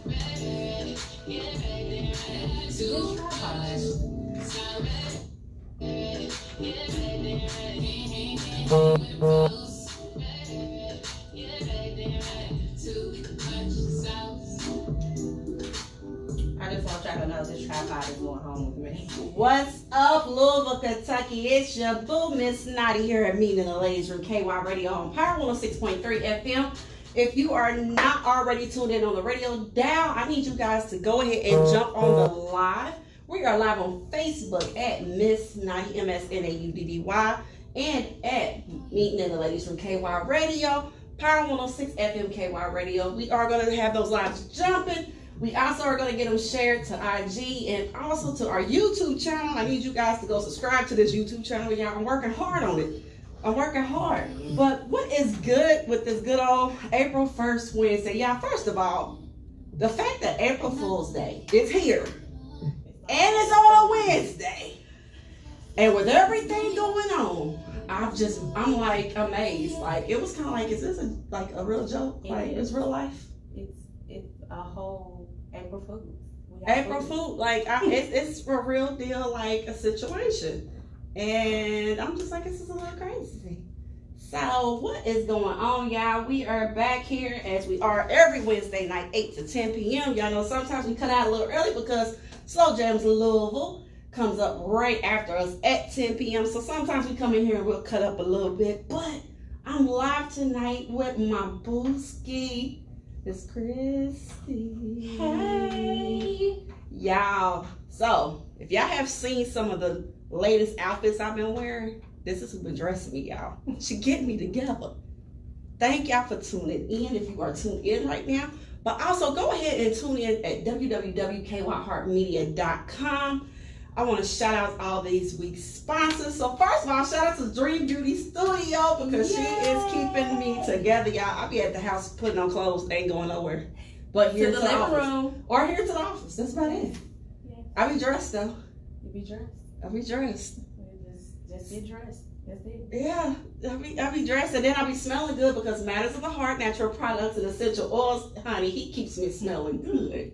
I just want y'all to know this tripod is going home with me. What's up, Louisville, Kentucky? It's your boo, Miss Naughty here at Meeting in the Ladies Room Ky Radio on Power 106.3 FM. If you are not already tuned in on the radio dial, I need you guys to go ahead and jump on the live. We are live on Facebook at Miss Naughty, MSNAUDDY, and at Meeting in the Ladies Room Ky Radio, Power 106 FM Ky Radio. We are going to have those lives jumping. We also are going to get them shared to IG and also to our YouTube channel. I need you guys to go subscribe to this YouTube channel. Y'all, I'm working hard on it. I'm working hard. But what is good with this good old April 1st Wednesday? Yeah, first of all, the fact that April Fool's Day is here and it's on a Wednesday. And with everything going on, I'm like amazed. Like, it was kind of like, is this a real joke? Like, it's real life? It's a whole April Fool. April Fool, like it's a real deal, like a situation, and I'm just like, this is a little crazy. So what is going on, y'all? We are back here as we are every Wednesday night, 8 to 10 p.m. Y'all know sometimes we cut out a little early because Slow Jams Louisville comes up right after us at 10 p.m. So sometimes we come in here and we'll cut up a little bit, but I'm live tonight with my booski. It's Christy. Hey. Y'all. So, if y'all have seen some of the latest outfits I've been wearing, this is who's been dressing me, y'all. She getting me together. Thank y'all for tuning in if you are tuned in right now. But also, go ahead and tune in at www.kyheartmedia.com. I want to shout out all these week's sponsors. So first of all, shout out to Dream Beauty Studio because she is keeping me together, y'all. I'll be at the house putting on clothes, ain't going nowhere. But here to the living room. Or here to the office. That's about it. Yeah. I be dressed though. You be dressed? I be dressed. Just get dressed. That's it. Yeah. I be dressed and then I be smelling good because Matters of the Heart, natural products and essential oils, honey, he keeps me smelling good.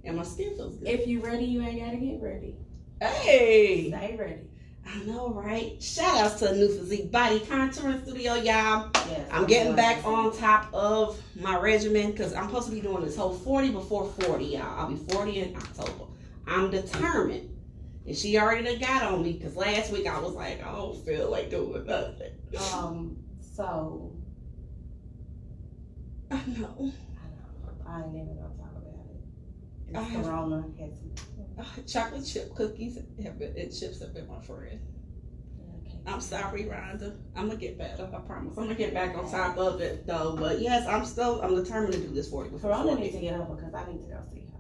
And my skin feels good. If you ready, you ain't gotta get ready. Hey! Stay ready. I know, right? Shout outs to a new physique body contouring studio, y'all. Yes, I'm getting back on top of my regimen because I'm supposed to be doing this whole 40 before 40, y'all. I'll be 40 in October. I'm determined. And she already done got on me because last week I was like, I don't feel like doing nothing. So. I know. I ain't even gonna talk about it. It's Corona has chocolate chip cookies and chips have been my friend. Okay. I'm sorry, Rhonda. I'm gonna get better. I promise. I'm gonna get back on top of it though. But yes, I'm determined to do this 40 before 40. Corona needs to get over because I need to go see her.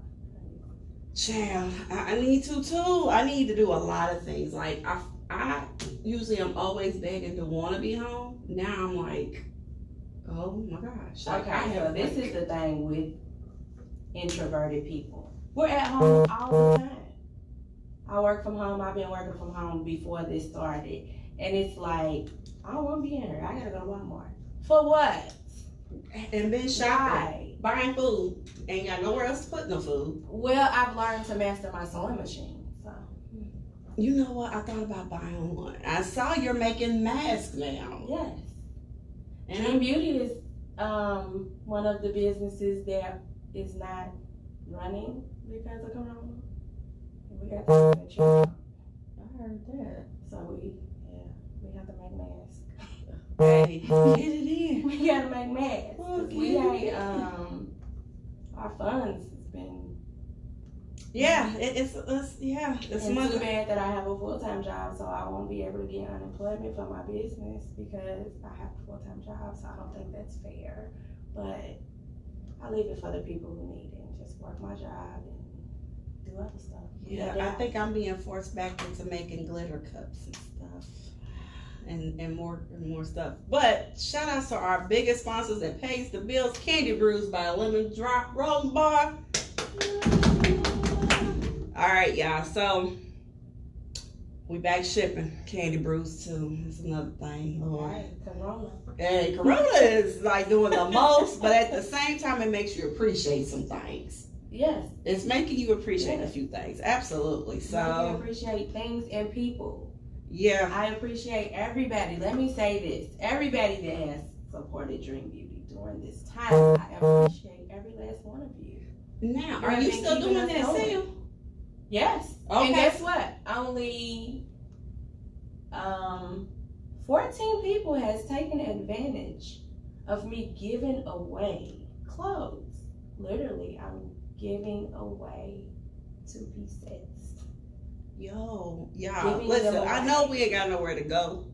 Child, I need to too. I need to do a lot of things. Like I usually I'm always begging to want to be home. Now I'm like, oh my gosh. Like, okay, so this is the thing with introverted people. We're at home all the time. I work from home. I've been working from home before this started. And it's like, I don't want to be in here. I got to go to Walmart. For what? And then shopping, buying food. Ain't got nowhere else to put no food. Well, I've learned to master my sewing machine. So. You know what? I thought about buying one. I saw you're making masks now. Yes. And Dream Beauty is one of the businesses that is not running because of Corona. We got to make sure. I heard that. So we have to make masks. Hey, get it in. We gotta make masks. Well, we ain't our funds has been. Yeah, it's too bad that I have a full-time job, so I won't be able to get unemployment for my business because I have a full-time job. So I don't think that's fair. But I leave it for the people who need it and just work my job and do other stuff. Yeah, I think I'm being forced back into making glitter cups and stuff. And more stuff. But shout out to our biggest sponsors that pays the bills, Candy Brews by Lemon Drop Rolling Bar. All right, y'all. So we back shipping Candy Brews too. It's another thing. Lord. Right, Corona. Hey, Corona is like doing the most, but at the same time, it makes you appreciate some things. Yes. It's making you appreciate a few things. Absolutely. So I appreciate things and people. Yeah. I appreciate everybody. Let me say this. Everybody that has supported Dream Beauty during this time. I appreciate every last one of you. Now, are you still doing that sale? Yes. Okay. And guess what? Only 14 people has taken advantage of me giving away clothes. Literally, I'm giving away 2-piece sets. Yo, y'all, listen, I know we ain't got nowhere to go,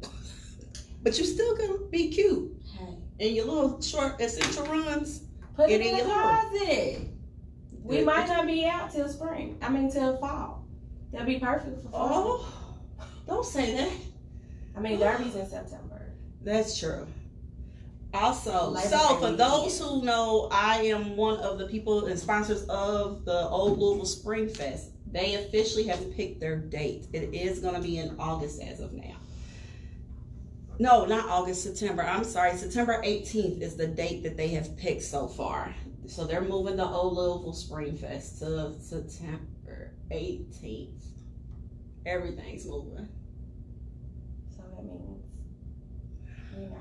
but you still gonna be cute. Hey. And your little short essential runs. Put it in your closet. We might not be out till till fall. They'll be perfect for fall. Oh, don't say that. Derby's in September. That's true. Also, so for those who know, I am one of the people and sponsors of the Old Louisville Spring Fest. They officially have picked their date. It is going to be in August as of now. No, not August, September. I'm sorry. September 18th is the date that they have picked so far. So they're moving the Old Louisville Spring Fest to September 18th. Everything's moving. So that means we're not.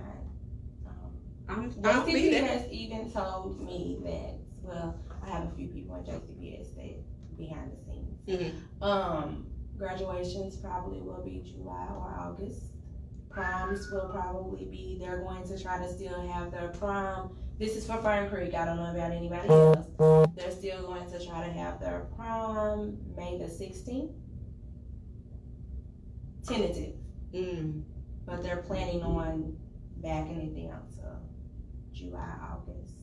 I'll be there. has even told me that, well, I have a few people in JCPS that behind the scenes. Mm-hmm. Graduations probably will be July or August. Proms will probably be, they're going to try to still have their prom. This is for Fern Creek. I don't know about anybody else. They're still going to try to have their prom May the 16th. Tentative. But they're planning on backing anything out to July, August.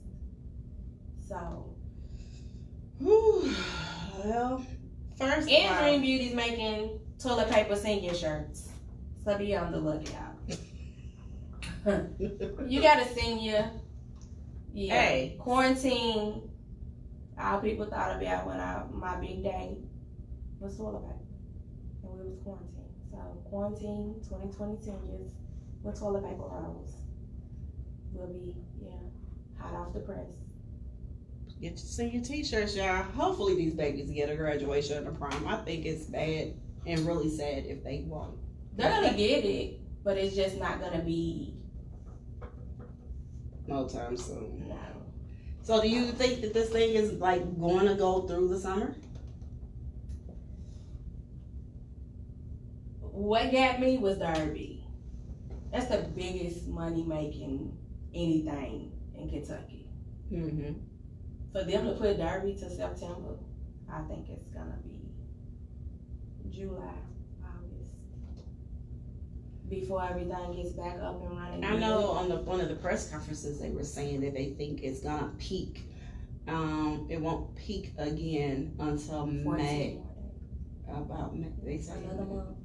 So. Well, first and Dream Beauty's making toilet paper senior shirts. So be on the lookout. You got a senior. Yeah. Hey. Quarantine. All people thought about when my big day was toilet paper. And we was quarantined. So quarantine 2020 seniors with toilet paper rolls will be, hot off the press. Get your senior t-shirts, y'all. Hopefully these babies get a graduation and a prom. I think it's bad and really sad if they won't. They're gonna get it, but it's just not gonna be no time soon. No. So do you think that this thing is going to go through the summer? What got me was Derby. That's the biggest money making anything in Kentucky. Mm-hmm. For them to put Derby to September, I think it's gonna be July, August, before everything gets back up and running. I know on one of the press conferences they were saying that they think it's gonna peak. It won't peak again until May. About May, they say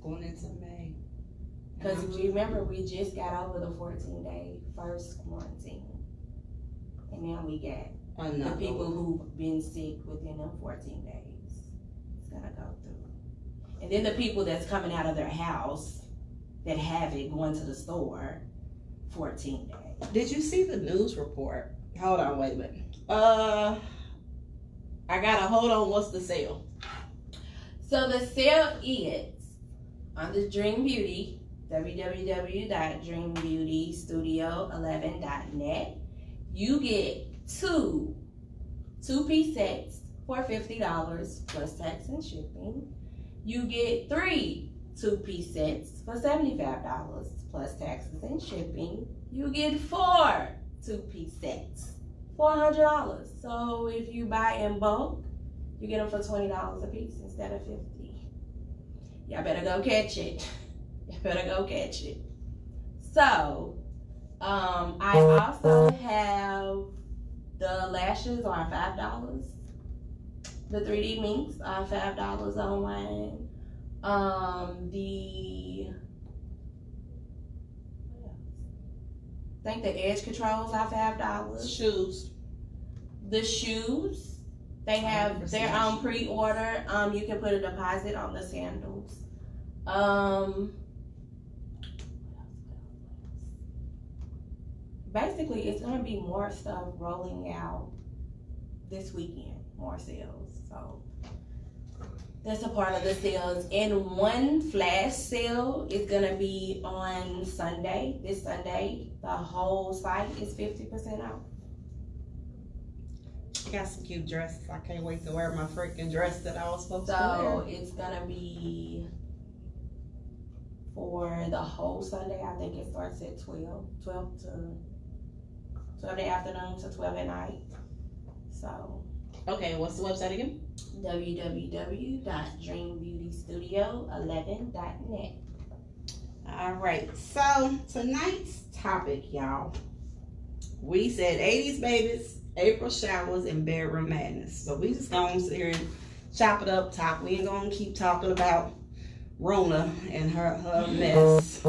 going into May. Because remember, we just got over the 14-day first quarantine, and now we got the people who've been sick within them 14 days. It's gonna go through. And then the people that's coming out of their house that have it going to the store 14 days. Did you see the news report? Hold on, wait a minute. I gotta hold on, what's the sale? So the sale is on the Dream Beauty, www.dreambeautystudio11.net. You get two-piece sets for $50 plus tax and shipping. You get 3 2-piece sets for $75 plus taxes and shipping. You get 4 2-piece sets for $100. So if you buy in bulk, you get them for $20 a piece instead of $50. Y'all better go catch it. You better go catch it. So, I also have the lashes are $5. The 3D minks are $5 online. I think the edge controls are $5. Shoes. The shoes, they have their own pre-order. You can put a deposit on the sandals. Basically, it's gonna be more stuff rolling out this weekend, more sales. So that's a part of the sales. And one flash sale is gonna be on Sunday. This Sunday, the whole site is 50% off. I got some cute dresses. I can't wait to wear my freaking dress that I was supposed to wear. So it's gonna be for the whole Sunday. I think it starts at 12 in the afternoon to 12 at night. So. Okay, what's the website again? www.dreambeautystudio11.net. All right, so tonight's topic, y'all. We said 80s babies, April showers, and bedroom madness. So we just gonna sit here and chop it up top. We ain't gonna keep talking about Rona and her mess.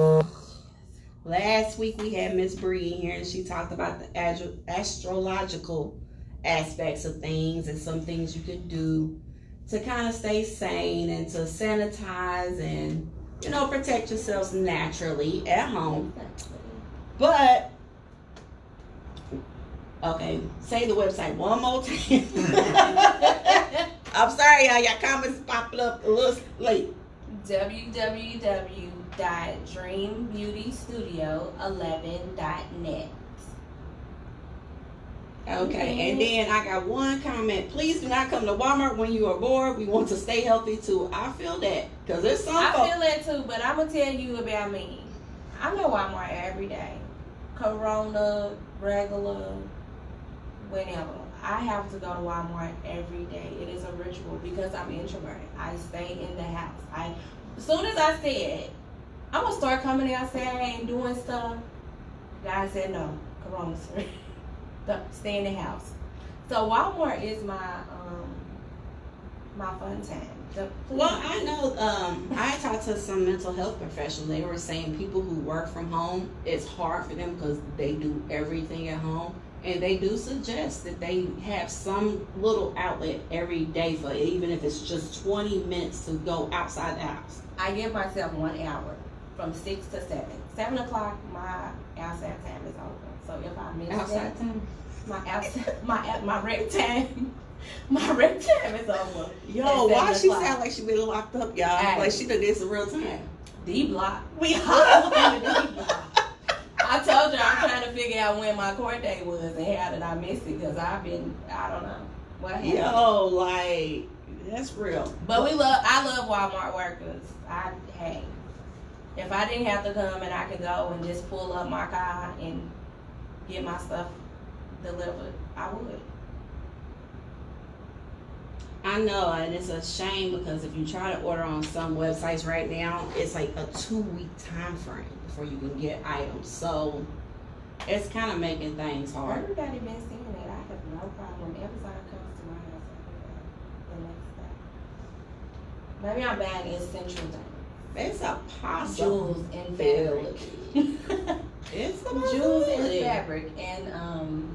Last week we had Miss Bree in here and she talked about the astrological aspects of things and some things you could do to kind of stay sane and to sanitize and, you know, protect yourselves naturally at home. But, okay, say the website one more time. I'm sorry, y'all comments popping up a little late. www.dreambeautystudio11.net. Okay, and then I got one comment. Please do not come to Walmart when you are bored. We want to stay healthy too. I feel that because there's some. I feel that too, but I'm gonna tell you about me. I'm at Walmart every day. Corona, regular, whenever. I have to go to Walmart every day. It is a ritual because I'm introverted. I stay in the house. As soon as I said I'm gonna start coming outside and doing stuff, God said no. Corona, sir. Stay in the house. So Walmart is my fun time. Well, I know I talked to some mental health professionals. They were saying people who work from home, it's hard for them because they do everything at home, and they do suggest that they have some little outlet every day for it, even if it's just 20 minutes to go outside the house. I give myself 1 hour from 6 to 7. 7 o'clock, my outside time is over. So if I miss outside time, my rec time, my rec time is over. Yo, why she sound like she been locked up, y'all? Hey. Like she done did some real time. D block. We all on the D block. I told you I'm trying to figure out when my court date was and how did I miss it because I don't know what happened. Yo, like that's real. But I love Walmart workers. Hey, if I didn't have to come and I could go and just pull up my car and get my stuff delivered, I would. I know, and it's a shame because if you try to order on some websites right now, it's like a 2-week time frame before you can get items. So it's kind of making things hard. Everybody been saying that. I have no problem. Amazon comes to my house the next day. Maybe I'm buying essential things. It's a possibility. Jewels and fabric. It's a jewels and fabric and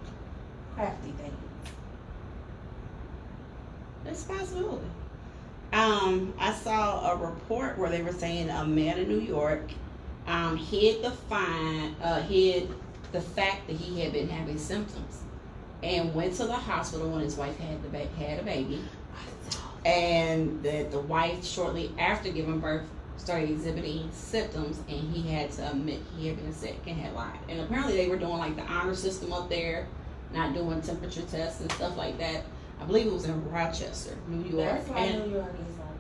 crafty things. It's a possibility. I saw a report where they were saying a man in New York hid the fact that he had been having symptoms and went to the hospital when his wife had a baby, and that the wife shortly after giving birth started exhibiting symptoms, and he had to admit he had been sick and had lied. And apparently they were doing like the honor system up there, not doing temperature tests and stuff like that. I believe it was in Rochester, New York. That's why New York is like it.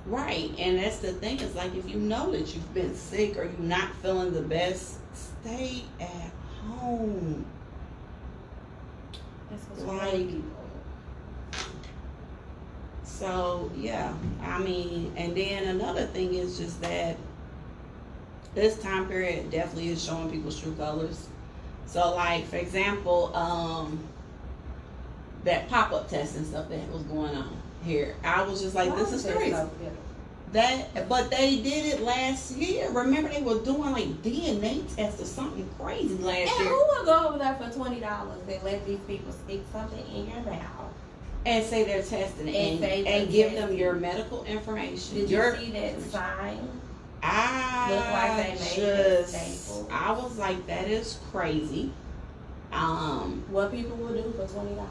Right, and that's the thing. It's like if you know that you've been sick or you're not feeling the best, stay at home. That's what's like. So yeah, I mean, and then another thing is just that this time period definitely is showing people's true colors. So like, for example, that pop-up test and stuff that was going on here, I was just like, this is crazy. But they did it last year. Remember, they were doing like DNA tests or something crazy last year. And who would go over there for $20 and let these people stick something in your mouth and say they're testing it and give them your medical information? Did you see that sign? Looked like they made it staple. I was like, that is crazy. What people will do for $20?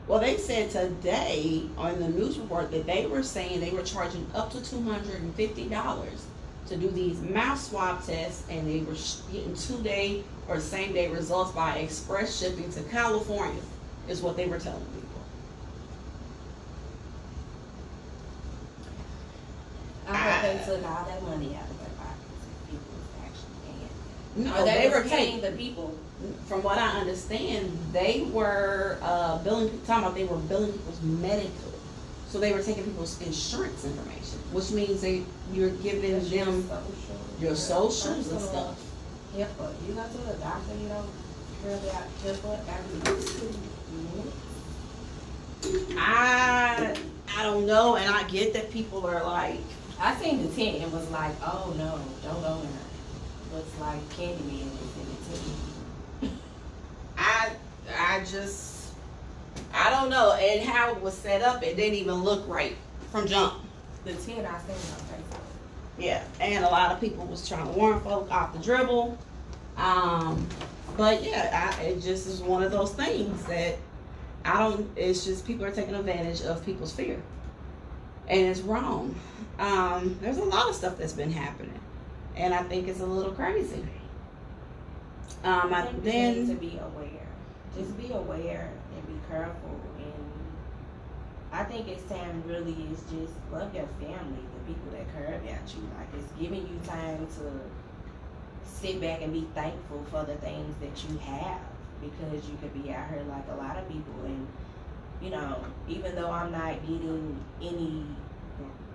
Well, they said today on the news report that they were saying they were charging up to $250 to do these mouth swab tests, and they were getting 2-day or same-day results by express shipping to California, is what they were telling people. I hope they took all that money out of their pockets and people was actually paying. No, Or they were paying the people. From what I understand, they were talking about they were billing people's medical. So they were taking people's insurance information, which means you're giving them your socials and stuff. HIPAA. You go to the doctor, you don't hear about HIPAA every 2 minutes. I don't know, and I get that people are like, I seen the tent and was like, oh no, don't go in her. Looks like Candyman is in the tent. I don't know, and how it was set up, it didn't even look right from jump. The tent I seen on Facebook. Yeah, and a lot of people was trying to warn folk off the dribble. But yeah, it just is one of those things that it's just people are taking advantage of people's fear. And it's wrong. There's a lot of stuff that's been happening. And I think it's a little crazy. I think we need to be aware. Just be aware and be careful. And I think it's time really is just love your family, the people that care about you. Like, it's giving you time to sit back and be thankful for the things that you have, because you could be out here like a lot of people. And you know, even though I'm not getting any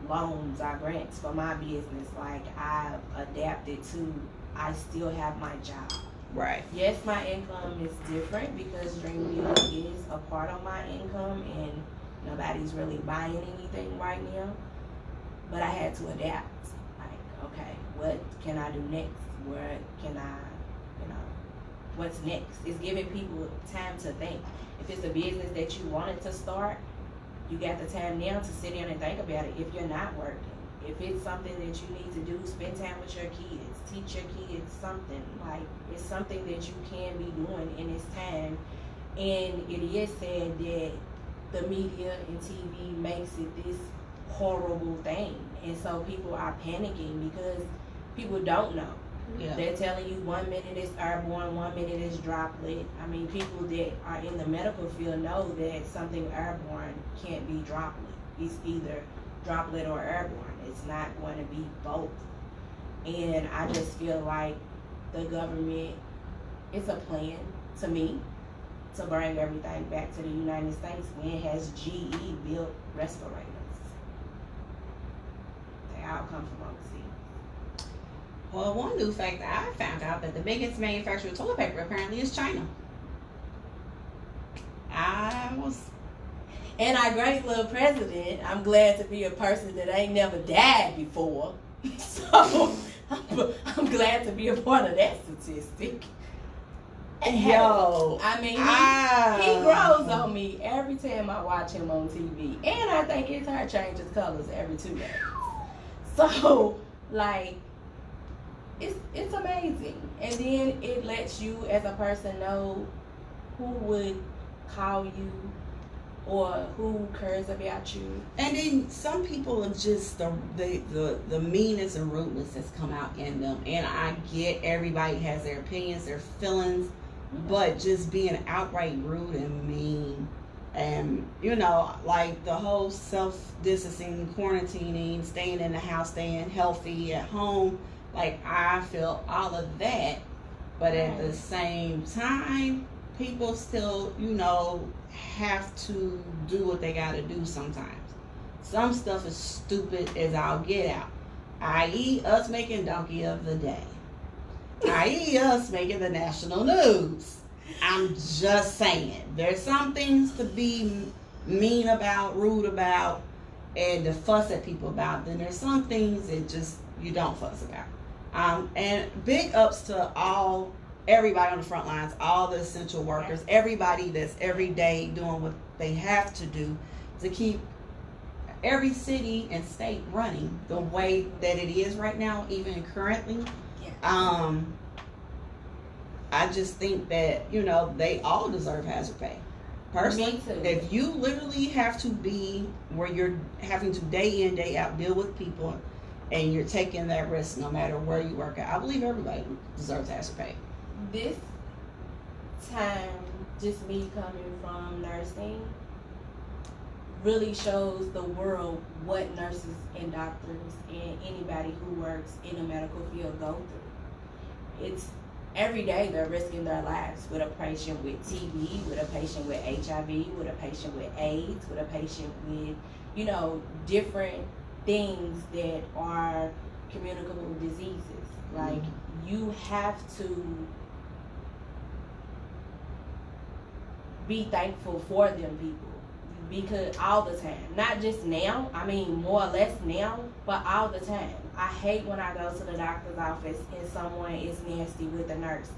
loans or grants for my business, like I've adapted to, I still have my job. Right. Yes, my income is different because Dream Beauty is a part of my income and nobody's really buying anything right now. But I had to adapt. Like, okay, what can I do next? Where can I, what's next? It's giving people time to think. If it's a business that you wanted to start, you got the time now to sit down and think about it if you're not working. If it's something that you need to do, spend time with your kids, teach your kids something. Like, it's something that you can be doing in this time. And it is said that the media and TV makes it this horrible thing. And so people are panicking because people don't know. Yeah. They're telling you 1 minute it's airborne, 1 minute it's droplet. I mean, people that are in the medical field know that something airborne can't be droplet. It's either droplet or airborne. It's not going to be both. And I just feel like the government, it's a plan to me to bring everything back to the United States when it has GE built respirators. They all come from overseas. Well, one new fact that I found out that the biggest manufacturer of toilet paper apparently is China. And our great little president, I'm glad to be a person that ain't never died before. So I'm glad to be a part of that statistic. Yo, I mean, he grows on me every time I watch him on TV. And I think his hair changes colors every 2 days. So, like, it's amazing. And then it lets you as a person know who would call you or who cares about you. And then some people are just the meanness and rudeness that's come out in them. And I get everybody has their opinions, their feelings, but just being outright rude and mean, and like the whole self-distancing, quarantining, staying in the house, staying healthy at home, like I feel all of that, but at the same time, people still, have to do what they gotta do sometimes. Some stuff is stupid as I'll get out, i.e. us making Donkey of the Day, i.e. us making the national news. I'm just saying, there's some things to be mean about, rude about, and to fuss at people about. Then there's some things that just you don't fuss about. And big ups to everybody on the front lines, all the essential workers, everybody that's every day doing what they have to do to keep every city and state running the way that it is right now, even currently. I just think that, they all deserve hazard pay. Personally, Me too. if you literally have to be where you're having to day in, day out deal with people, and you're taking that risk no matter where you work at, I believe everybody deserves hazard pay. This time, just me coming from nursing really shows the world what nurses and doctors and anybody who works in a medical field go through. It's every day they're risking their lives with a patient with TB, with a patient with HIV, with a patient with AIDS, with a patient with, different things that are communicable diseases. Like, you have to be thankful for them people. Because all the time, not just now, I mean more or less now, but all the time. I hate when I go to the doctor's office and someone is nasty with a nurse.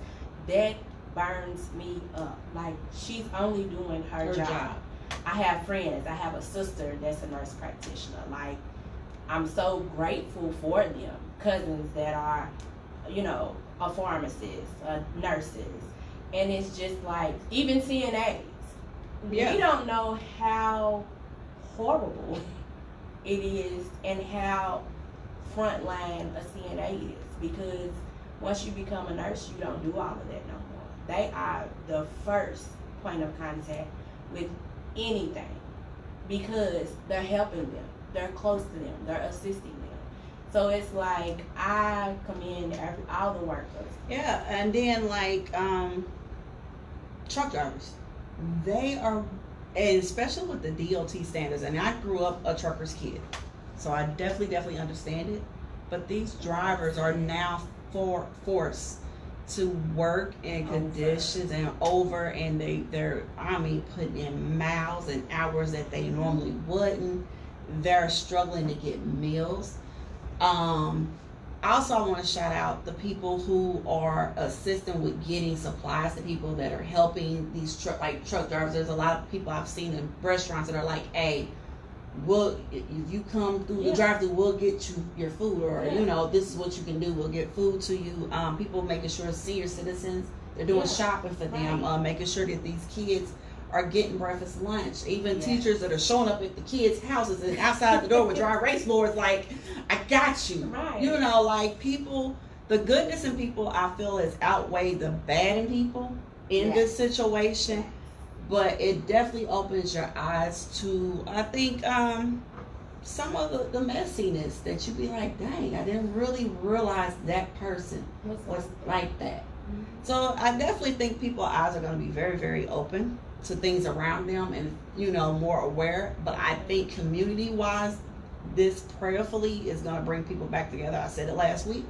That burns me up. Like, she's only doing her job. I have friends. I have a sister that's a nurse practitioner. Like, I'm so grateful for them. Cousins that are, a pharmacist, nurses. And it's just like, even CNAs. Yeah. We don't know how horrible it is and how frontline a CNA is, because once you become a nurse, you don't do all of that no more. They are the first point of contact with anything because they're helping them, they're close to them, they're assisting them. So it's like, I commend all the workers. Yeah, and then truck drivers. They are, and especially with the DOT standards, and I grew up a trucker's kid, so I definitely understand it. But these drivers are now forced to work in conditions and they're putting in miles and hours that they normally wouldn't. They're struggling to get meals. Also, I want to shout out the people who are assisting with getting supplies to people that are helping these truck drivers. There's a lot of people I've seen in restaurants that are like, hey, if you come through the drive-thru, we'll get you your food, or this is what you can do, we'll get food to you. People making sure senior citizens, they're doing shopping for them, making sure that these kids are getting breakfast, lunch. Even teachers that are showing up at the kids' houses and outside the door with dry erase boards, like, I got you. Right. People, the goodness in people, I feel, has outweighed the bad in people in this situation. But it definitely opens your eyes to, I think, some of the messiness that you be like, dang, I didn't really realize that person was like that. Mm-hmm. So I definitely think people's eyes are going to be very, very open to things around them and, more aware. But I think community-wise, this prayerfully is going to bring people back together. I said it last week.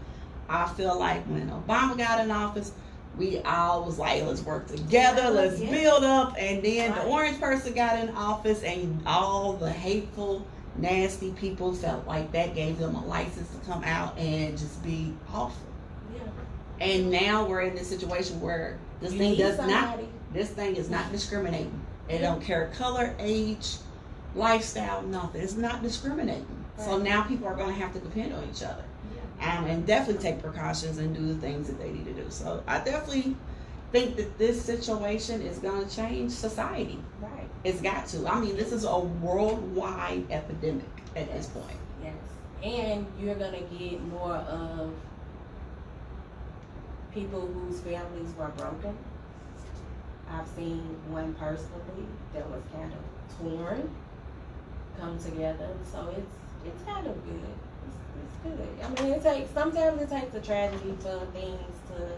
I feel like when Obama got in office, we all was like, let's work together, let's build up. And then the orange person got in office and all the hateful, nasty people felt like that gave them a license to come out and just be awful. Yeah. And now we're in this situation where this thing is not discriminating. It don't care color, age, lifestyle, nothing. It's not discriminating. Right. So now people are going to have to depend on each other. And definitely take precautions and do the things that they need to do. So I definitely think that this situation is going to change society. Right. It's got to. I mean, this is a worldwide epidemic at this point. Yes. And you're going to get more of people whose families were broken. I've seen one personally that was kind of torn come together. So it's kind of good. It's good. I mean, sometimes it takes a tragedy for things to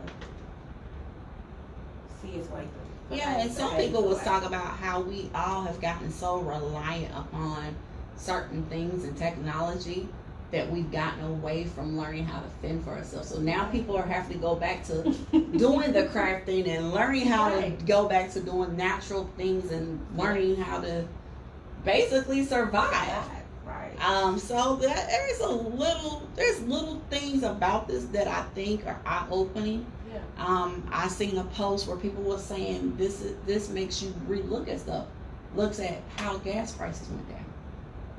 see its way through. Yeah, and some people will talk about how we all have gotten so reliant upon certain things and technology that we've gotten away from learning how to fend for ourselves. So now people are having to go back to doing the crafting and learning how to go back to doing natural things and learning how to basically survive. Right. So there's little things about this that I think are eye-opening. Yeah. I seen a post where people were saying this makes you relook at stuff. Looks at how gas prices went down.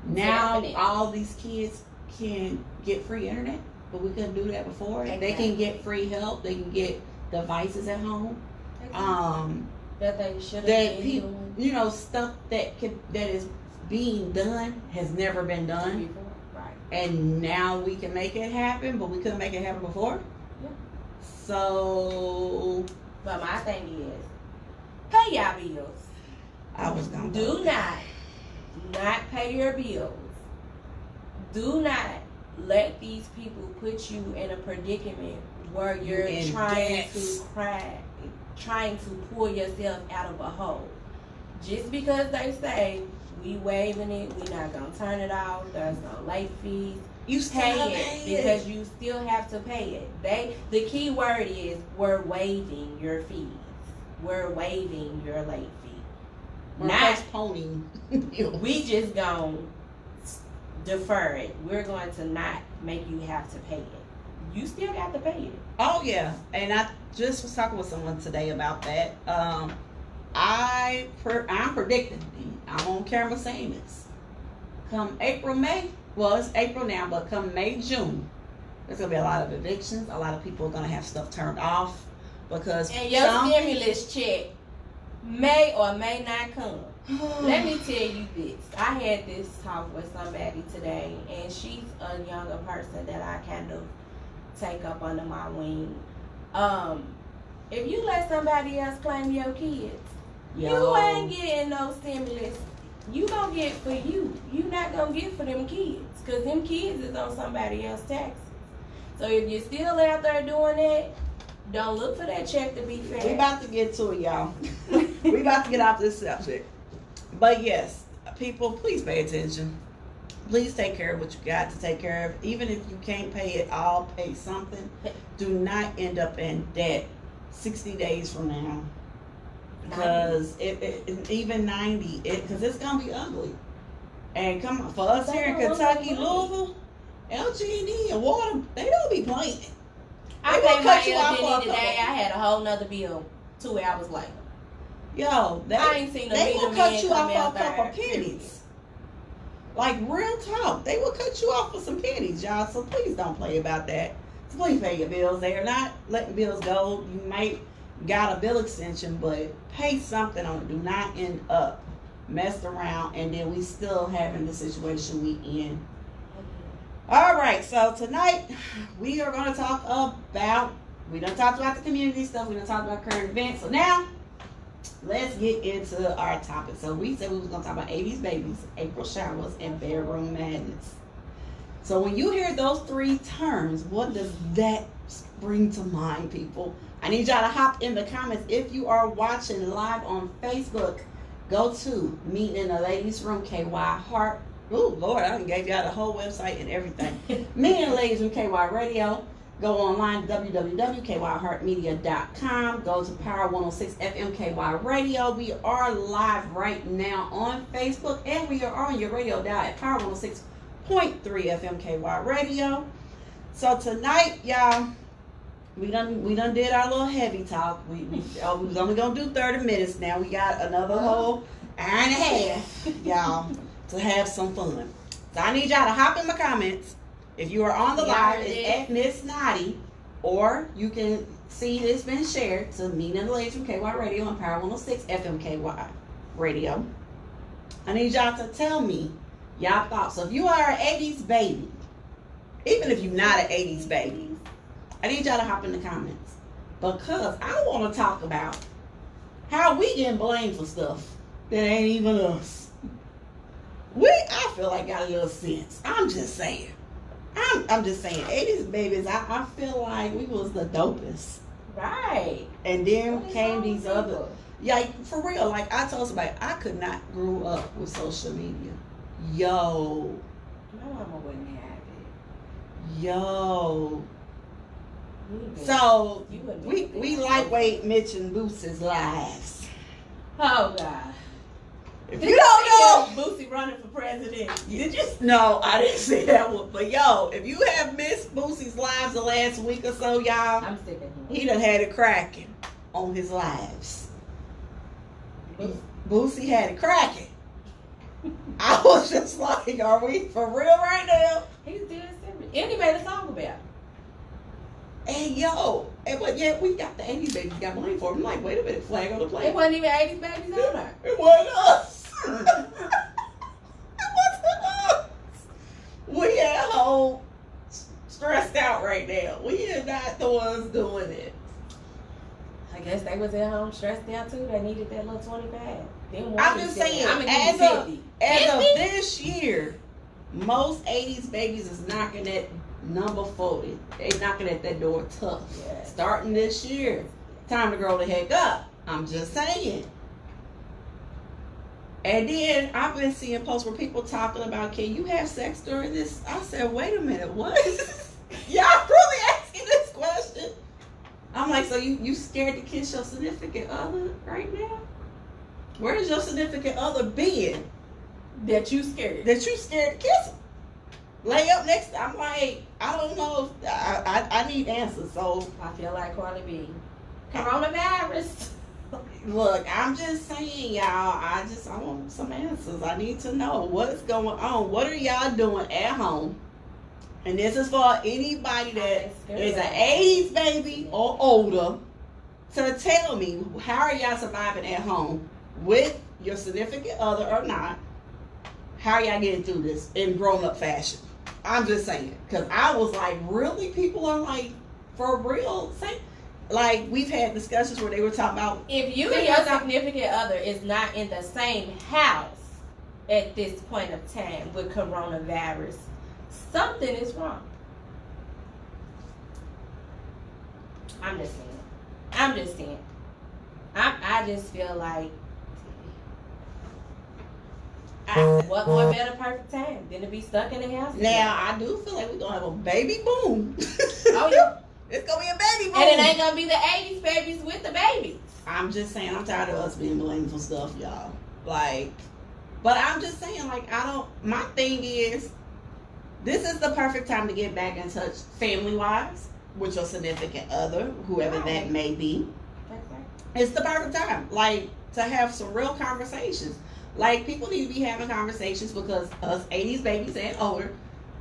Now all these kids can get free internet, but we couldn't do that before. Exactly. They can get free help. They can get devices at home. That they should have been doing. stuff that is being done has never been done. Right. And now we can make it happen, but we couldn't make it happen before. Yeah. So. But my thing is, pay your bills. I was gonna do not pay your bills. Do not let these people put you in a predicament where you're trying to pull yourself out of a hole. Just because they say we waiving it, we not gonna turn it off, there's no late fees. You pay it because you still have to pay it. The key word is we're waiving your fees. We're waiving your late fee. We're postponing. We just gonna defer it. We're going to not make you have to pay it. You still got to pay it. Oh yeah, and I just was talking with someone today about that. I'm predicting. I'm on camera saying this. Come April, May. Well, it's April now, but come May, June, there's gonna be a lot of evictions. A lot of people are gonna have stuff turned off because your stimulus check may or may not come. Let me tell you this. I had this talk with somebody today, and she's a younger person that I kind of take up under my wing. If you let somebody else claim your kids, you ain't getting no stimulus. You gonna get for you. You not gonna get for them kids, because them kids is on somebody else's taxes. So if you're still out there doing that, don't look for that check to be fair. We about to get to it, y'all. We about to get off this subject. But yes, people, please pay attention. Please take care of what you got to take care of. Even if you can't pay it all, pay something. Do not end up in debt 60 days from now. Because even 90, because it's going to be ugly. And come on, for us here in Kentucky, Louisville, LG&E and water, they don't be playing. I paid my LG&E today. I had a whole nother bill 2 hours later. Yo, I ain't seen they will cut you off for a couple pennies. Like, real talk. They will cut you off for some pennies, y'all. So please don't play about that. So please pay your bills. They are not letting bills go. You might got a bill extension, but pay something on it. Do not end up messed around and then we still having the situation we in. All right, so tonight we are going to talk about, we done talked about the community stuff, we done talked about current events. So now let's get into our topic. So we said we was going to talk about 80s babies, April showers, and bedroom madness. So when you hear those three terms, what does that bring to mind, people? I need y'all to hop in the comments. If you are watching live on Facebook, go to Meeting in the Ladies Room, KY Heart. Oh, Lord, I done gave y'all the whole website and everything. Meeting in the Ladies Room, KY Radio. Go online, www.kyheartmedia.com. Go to Power106 FM Ky Radio. We are live right now on Facebook, and we are on your radio dial at Power106.3 FM Ky Radio. So tonight, y'all, we done did our little heavy talk. We was only gonna do 30 minutes. Now we got another whole hour and a half, y'all, to have some fun. So I need y'all to hop in my comments. If you are on the live, it's at Miss Naughty, or you can see it's been shared to Meeting in the Ladies from KY Radio on Power106 FM Ky Radio. I need y'all to tell me y'all thoughts. So if you are an 80s baby, even if you're not an 80s baby, I need y'all to hop in the comments, because I want to talk about how we getting blamed for stuff that ain't even us. I feel like got a little sense. I'm just saying. I'm just saying, 80s babies, I feel like we was the dopest. Right. And then came these other, yeah, for real, like I told somebody, I could not grow up with social media. Yo. My mama wouldn't have it. Yo. So, we lightweight Mitch and Boosie's lives. Oh, God. If you don't know, Boosie running for president. Did you? No, I didn't see that one. But yo, if you have missed Boosie's lives the last week or so, y'all, I'm sick of him. He done had it cracking on his lives. Boosie had it cracking. I was just like, are we for real right now? He's doing something. And he made a song about it. And yo, But yeah, we got the 80s babies got blamed for it. I'm like, wait a minute, flag on the plate. It wasn't even 80s babies on there. It wasn't us. It wasn't us. We at home stressed out right now. We are not the ones doing it. I guess they was at home stressed out too. They needed that little 25. I'm just saying, as of this year, most 80s babies is knocking at number 40. They knocking at that door tough. Yeah. Starting this year, time to grow the heck up. I'm just saying. And then I've been seeing posts where people talking about, can you have sex during this? I said, wait a minute, what? Y'all really asking this question? I'm like, so you scared to kiss your significant other right now? Where is your significant other being? That you scared. That you scared to kiss him. Lay up next to, I'm like, I don't know if I need answers. So I feel like Carly B. Coronavirus. Look, I'm just saying, y'all, I want some answers. I need to know what's going on. What are y'all doing at home? And this is for anybody that is an 80s baby or older to tell me, how are y'all surviving at home with your significant other or not? How are y'all getting through this in grown-up fashion? I'm just saying. Because I was like, really? People are like, for real? Like, we've had discussions where they were talking about... If you and your significant other is not in the same house at this point of time with coronavirus, something is wrong. I'm just saying. I just feel like... what more better perfect time than to be stuck in the house? Now, I do feel like we're going to have a baby boom. Oh, yeah. It's going to be a baby boom. And it ain't going to be the 80s babies with the babies. I'm just saying, I'm tired of us being blamed for stuff, y'all. Like, but I'm just saying, like, my thing is, this is the perfect time to get back in touch family-wise with your significant other, whoever that may be. It's the perfect time, like, to have some real conversations. Like, people need to be having conversations because us 80s babies and older,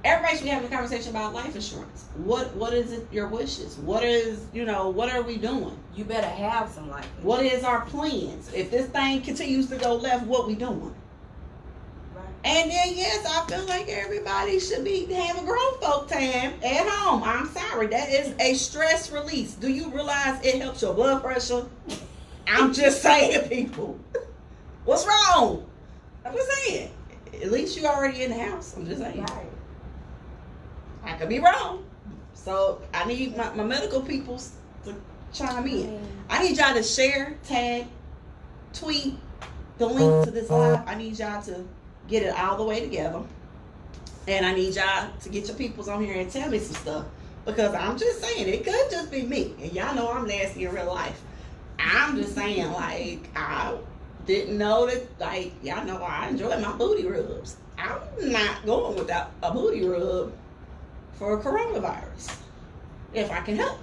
everybody should be having a conversation about life insurance. What is it, your wishes? What are we doing? You better have some life insurance. What is our plans? If this thing continues to go left, what we doing? Right. And then, yes, I feel like everybody should be having grown folk time at home. I'm sorry. That is a stress release. Do you realize it helps your blood pressure? I'm just saying, people. What's wrong? I'm just saying. At least you're already in the house. I'm just saying. Right. I could be wrong. So I need my medical people to chime in. I need y'all to share, tag, tweet the link to this live. I need y'all to get it all the way together. And I need y'all to get your peoples on here and tell me some stuff. Because I'm just saying, it could just be me. And y'all know I'm nasty in real life. I'm just saying, like, I didn't know that, like, y'all know I enjoy my booty rubs. I'm not going without a booty rub for coronavirus, if I can help.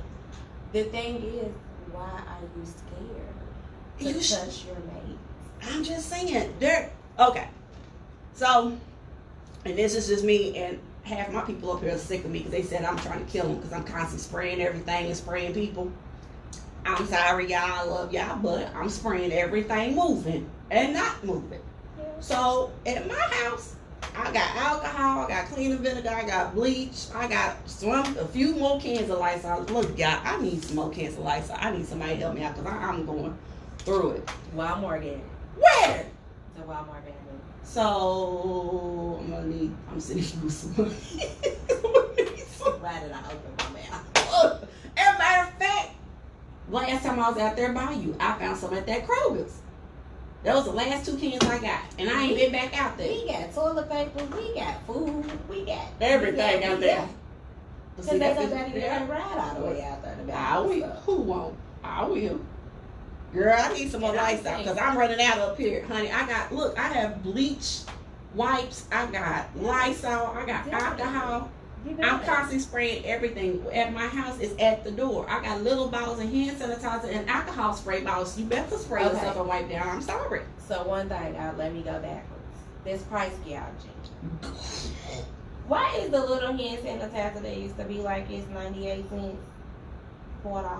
The thing is, why are you scared to touch your mate? I'm just saying, okay. So, and this is just me, and half my people up here are sick of me because they said I'm trying to kill them because I'm constantly spraying everything and spraying people. I'm sorry, y'all, I love y'all, but I'm spraying everything moving and not moving. Yeah. So, at my house, I got alcohol, I got cleaning vinegar, I got bleach, I got a few more cans of Lysol. Look, y'all, I need some more cans of Lysol. I need somebody to help me out because I'm going through it. Walmart game. Where? The Walmart game. So, I'm sitting here with some money. Why did I open my mouth? As a matter of fact, last time I was out there by you, I found some at that Kroger's. That was the last 2 cans I got. And I ain't been back out there. We got toilet paper, we got food, we got everything out there. Because they don't got to ride all the way out there to buy I will. Who won't? I will. Girl, I need some more Lysol because I'm running out up here, honey. I have bleach, wipes, I got Lysol, I got alcohol. I'm constantly spraying everything. At my house, it's at the door. I got little bottles of hand sanitizer and alcohol spray bottles. You better spray yourself and wipe down. I'm sorry. So one thing, let me go backwards. This price gouging. Why is the little hand sanitizer that used to be like it's 98 cents $4.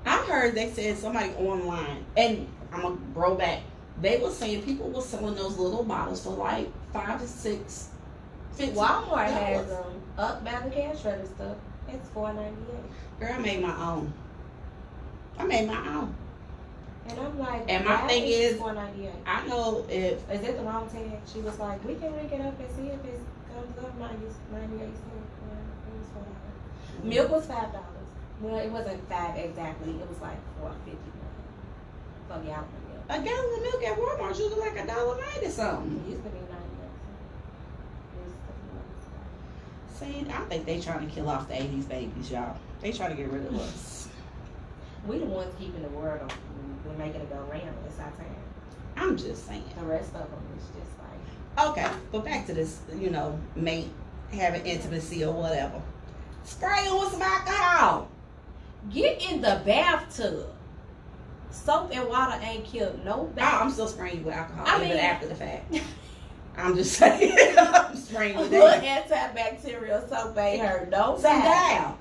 I heard they said somebody online, and I'm gonna roll back. They were saying people were selling those little bottles for like $5 to $6. Walmart has them up by the cash register. It's $4.98. Girl, I made my own. And I'm like, and my thing is, $4.98. I know if Is it the wrong tag? She was like, we can link it up and see if it comes up 98 cents. Yeah, it was $4. Milk was $5. Well, it wasn't 5 exactly. It was like $4.50 for a gallon of milk. a gallon of milk at Walmart usually like $1.90 or something. It used to be 99 cents. See, I think they trying to kill off the 80s babies, y'all. They trying to get rid of us. We the ones keeping the world on. We're making it go round. It's our turn. I'm just saying. The rest of them is just like. Okay, but back to this, mate having intimacy or whatever. Spray them with some alcohol. Get in the bathtub. Soap and water ain't killed no baby. I'm still spraying you with alcohol even mean, after the fact. I'm just saying. I'm spraying with Little that. antibacterial soap ain't hurt no Sit baby. down.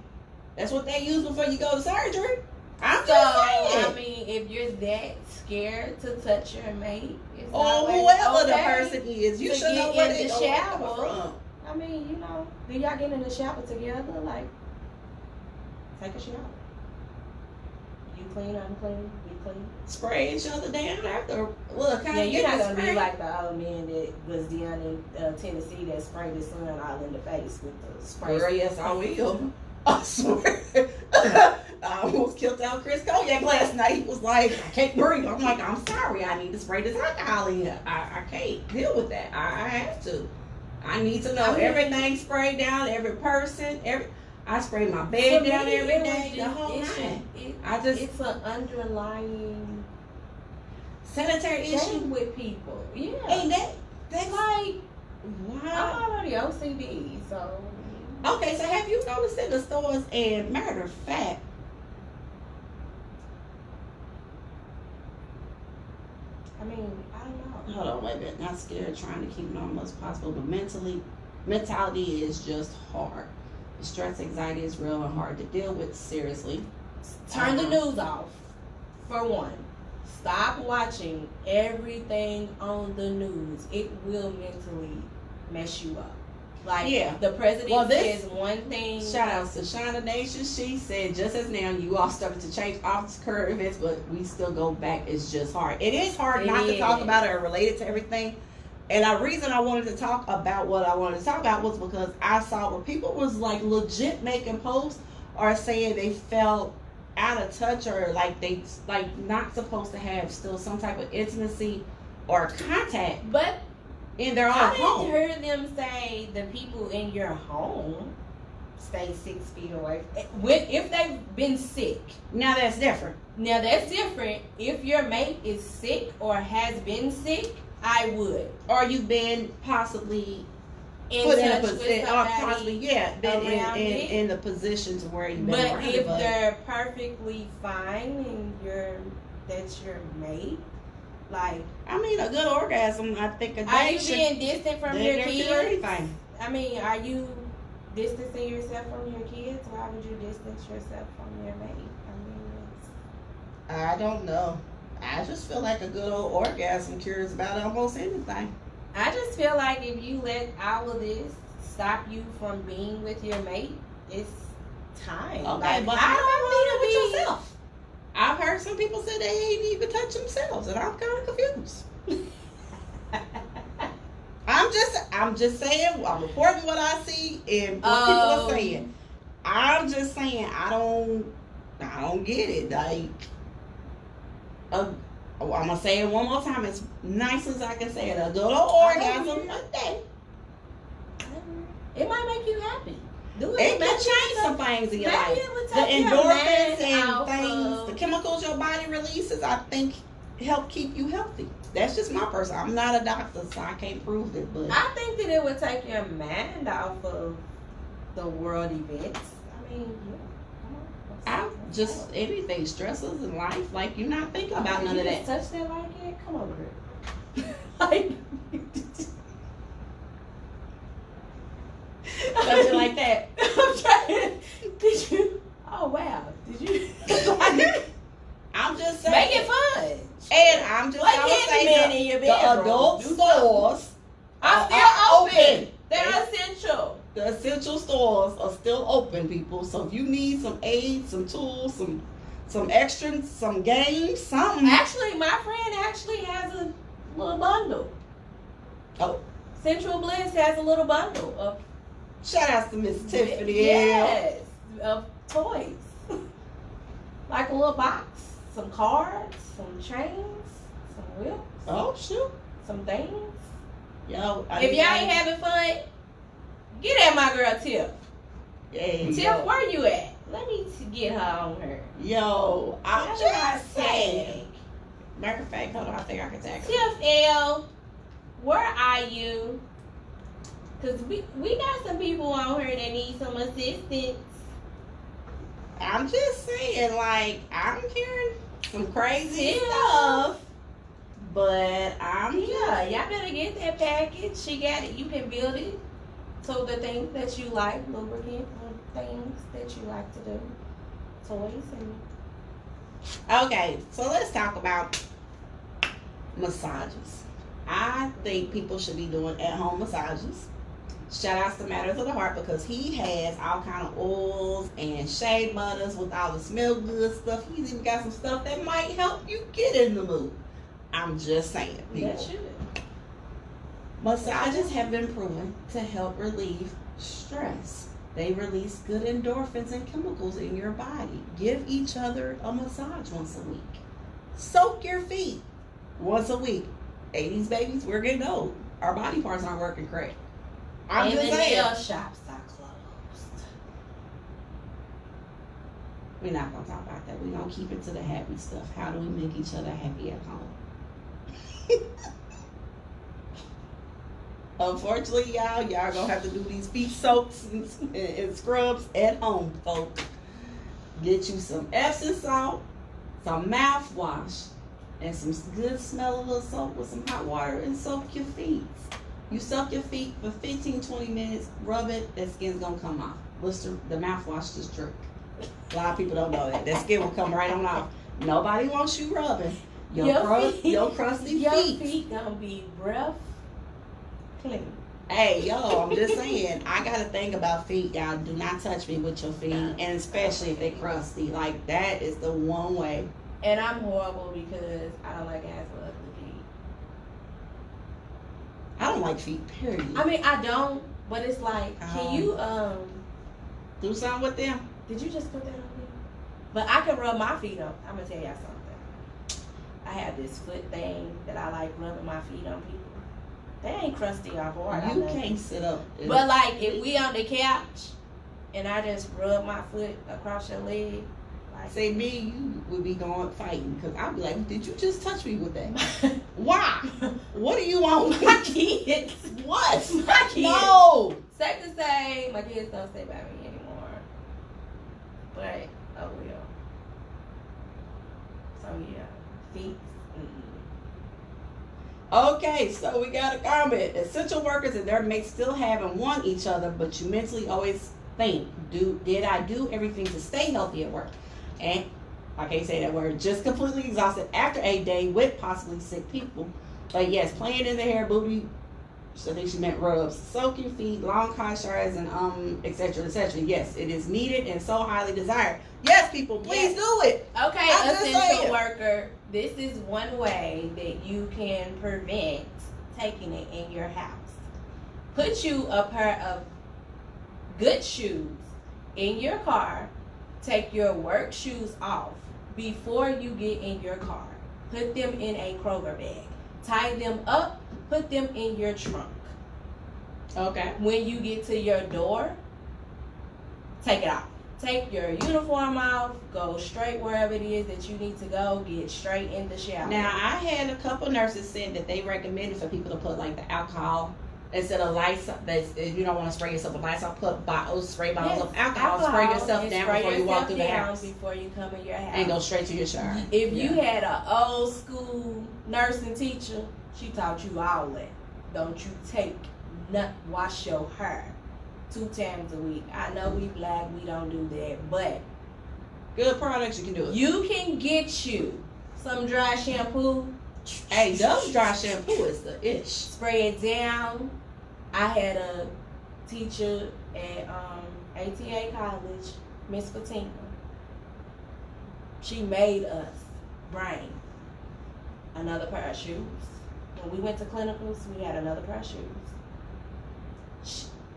That's what they use before you go to surgery. I'm So, just saying. I mean, if you're that scared to touch your mate, it's Or always whoever the okay person is, you to should know get where in they the going shower. from. I mean, do y'all get in the shower together? Like, take a shower. You clean, I'm clean, we clean. Spray each other down after. Look, Yeah, I you're get not the gonna spray. be like the old man that was down in Tennessee that sprayed his son all in the face with the spray. Girl, yes, I will. I swear. I almost killed out Chris Cognac last night. He was like, I can't breathe. I'm like, I'm sorry. I need to spray this alcohol in here. I can't deal with that. I have to. I need to know everything sprayed down, every person, I spray my bed down every day, the whole night. It's an underlying Sanitary issue thing with people. Yeah. Ain't that's like, wow. I'm already OCD, so. Okay, so have you noticed in the stores, and matter of fact, I mean, I don't know. hold on, wait a minute, not scared, trying to keep normal as possible, but mentality is just hard. The stress, anxiety is real and hard to deal with, seriously. Turn the news off, for one. Stop watching everything on the news. It will mentally mess you up. Like, Yeah. the president Well, this- says one thing. Shout outs to Shonda Nation. She said, just as now, you all started to change off current events, but we still go back. It's just hard. It is hard It not to talk is. about it or relate it to everything. And the reason I wanted to talk about what I wanted to talk about was because I saw where people was like legit making posts or saying they felt out of touch or like they like not supposed to have still some type of intimacy or contact But in their own I home. didn't hear them say the people in your home stay 6 feet away. If they've been sick. Now that's different. Now that's different. If your mate is sick or has been sick, I would. Or you've been possibly In put in a touch with position, or somebody possibly, been around it. in the position to where you've been But around if it, but they're perfectly fine and that's your mate, like, I mean, a good orgasm, I think a are day you should being distant from your cure kids? anything. I mean, are you distancing yourself from your kids? Why would you distance yourself from your mate? I mean, I don't know. I just feel like a good old orgasm cures about almost anything. I just feel like if you let all of this stop you from being with your mate, it's time. Okay, Like, but I how don't about want being to with be. yourself? I've heard some people say they ain't even touch themselves, and I'm kind of confused. I'm just saying, I'm reporting what I see and what people are saying. I'm just saying, I don't get it. Like, I'm gonna say it one more time, as nice as I can say it. A good old orgasm a day. It might make you happy. Do It can change some things in your life. Maybe it would The take your endorphins mind and off things, of- the chemicals your body releases, I think help keep you healthy. That's just my person. I'm not a doctor, so I can't prove it. But I think that it would take your mind off of the world events. I mean, yeah. I just anything stresses in life, like you're not thinking about none of that. Touch that like it? Come over here. Like, Something like that. I'm trying. Did you? Oh wow! Did you men in your bedroom. The adult stores are still open. They're Yeah. essential. The essential stores are still open, people. So if you need some aids, some tools, some extras, some games, something. Actually, my friend actually has a little bundle. Oh. Central Bliss has a little bundle of Shout out to Miss Tiffany. yes, of toys. Like a little box, some cards, some chains, some whips. Oh shoot. Some things. Yo, If y'all ain't having fun, get at my girl Tiff. Tiff, where you at? Let me get her on her. Yo, I'm That's just what I saying. say. Matter of fact, hold on, I think I can tag her. Tiff L, where are you? Cause we got some people on here that need some assistance. I'm just saying, like, I'm hearing some crazy Yeah. stuff, but I'm Yeah, y'all better get that package. She got it. You can build it to the things that you like, lubricant things that you like to do, toys and. Okay, so let's talk about massages. I think people should be doing at-home massages. Shout outs to Matters of the Heart because he has all kind of oils and shea butters with all the smell good stuff. He's even got some stuff that might help you get in the mood. I'm just saying. That should. Massages have been proven to help relieve stress. They release good endorphins and chemicals in your body. Give each other a massage once a week. Soak your feet once a week. 80s babies, we're getting old. Our body parts aren't working correct. I'm And just the saying. nail shops are closed. We're not going to talk about that. We're going to keep it to the happy stuff. How do we make each other happy at home? Unfortunately, y'all going to have to do these feet soaks and scrubs at home, folks. Get you some Epsom salt, some mouthwash, and some good smelling little soap with some hot water and soak your feet. You soak your feet for 15-20 minutes, rub it, that skin's going to come off. The mouthwash just drip. A lot of people don't know that. That skin will come right on off. Nobody wants you rubbing your crusty Your feet. feet gonna be breath clean. Hey, yo, I'm just saying, I got to think about feet, y'all. Do not touch me with your feet, and especially if they're crusty. Like, that is the one way. And I'm horrible because I don't like ass with ugly feet. I don't like feet, period. I mean, I don't, but it's like, can you, do something with them? did you just put that on me? But I can rub my feet on. I'm gonna tell y'all something. I have this foot thing that I like rubbing my feet on people. They ain't crusty or hard. You can't sit up. But like, if we on the couch and I just rub my foot across your leg, like, say me, you would be going fighting because I'd be like, did you just touch me with that? Why? What do you want? my kids. What? My kids. No. Safe to say, my kids don't stay by me anymore. But oh well. So yeah, feet. Okay, so we got a comment. Essential workers and their mates still have and want each other, but you mentally always think, did I do everything to stay healthy at work? And I can't say that word. Just completely exhausted after a day with possibly sick people. But yes, playing in the hair, booty. So I think she meant rubs. Soak your feet, long car showers, and etc. etc. Yes, it is needed and so highly desired. Yes, people, please do it. Okay, I'm just essential saying. worker. This is one way that you can prevent taking it in your house. Put you a pair of good shoes in your car. Take your work shoes off before you get in your car. Put them in a Kroger bag. Tie them up. Put them in your trunk. Okay. When you get to your door, take it off. Take your uniform off. Go straight wherever it is that you need to go. Get straight in the shower. Now, I had a couple nurses said that they recommended for people to put like the alcohol instead of Lysol. If you don't want to spray yourself with Lysol, put spray bottles of alcohol. Spray yourself down before you walk through the house. Before you come in your house. And go straight to your shower. If you had an old school nursing teacher, she taught you all that. Don't you wash your hair 2 times a week. I know we black, we don't do that, but good products, you can do it. you can get you some dry shampoo Hey, Dove dry shampoo is the ish. Spray it down. I had a teacher at ATA College, Miss Fatima. She made us bring another pair of shoes. When we went to clinicals, we had another pair of shoes.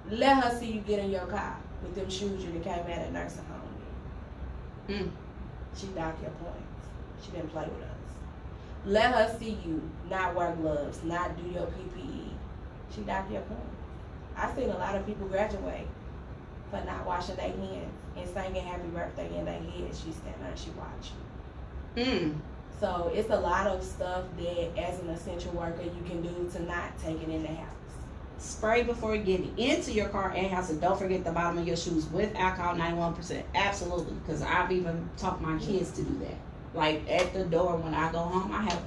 Let her see you get in your car with them shoes you came at a nursing home with. She docked your points. She didn't play with us. Let her see you not wear gloves, not do your PPE. She docked your points. I've seen a lot of people graduate for not washing their hands and singing happy birthday in their head. She stand there and she watch you. So it's a lot of stuff that as an essential worker you can do to not take it in the house. Spray before you get into your car and house, and don't forget the bottom of your shoes with alcohol 91%. Absolutely, because I've even taught my kids to do that. Like at the door when I go home, I have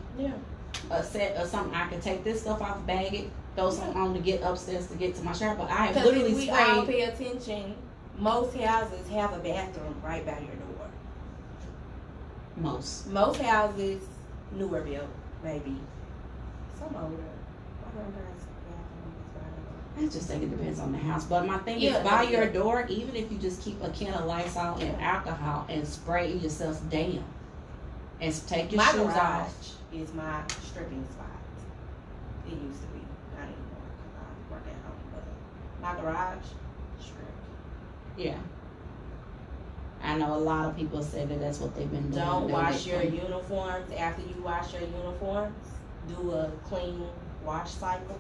a set of something I can take this stuff off, bag it, throw something on to get upstairs to get to my shower. But I have literally we sprayed. all pay attention. Most houses have a bathroom right by your door. Most houses, newer built, maybe. Some older. My grandparents' bathroom is by the door. I just think it depends on the house. But my thing is, by your door, even if you just keep a can of Lysol and alcohol and spray yourself down and take your shoes off. Is my stripping spot. It used to be, not anymore because I work at home. But my garage, strip. Yeah. I know a lot of people say that that's what they've been doing. Don't wash your uniforms. After you wash your uniforms, do a clean wash cycle.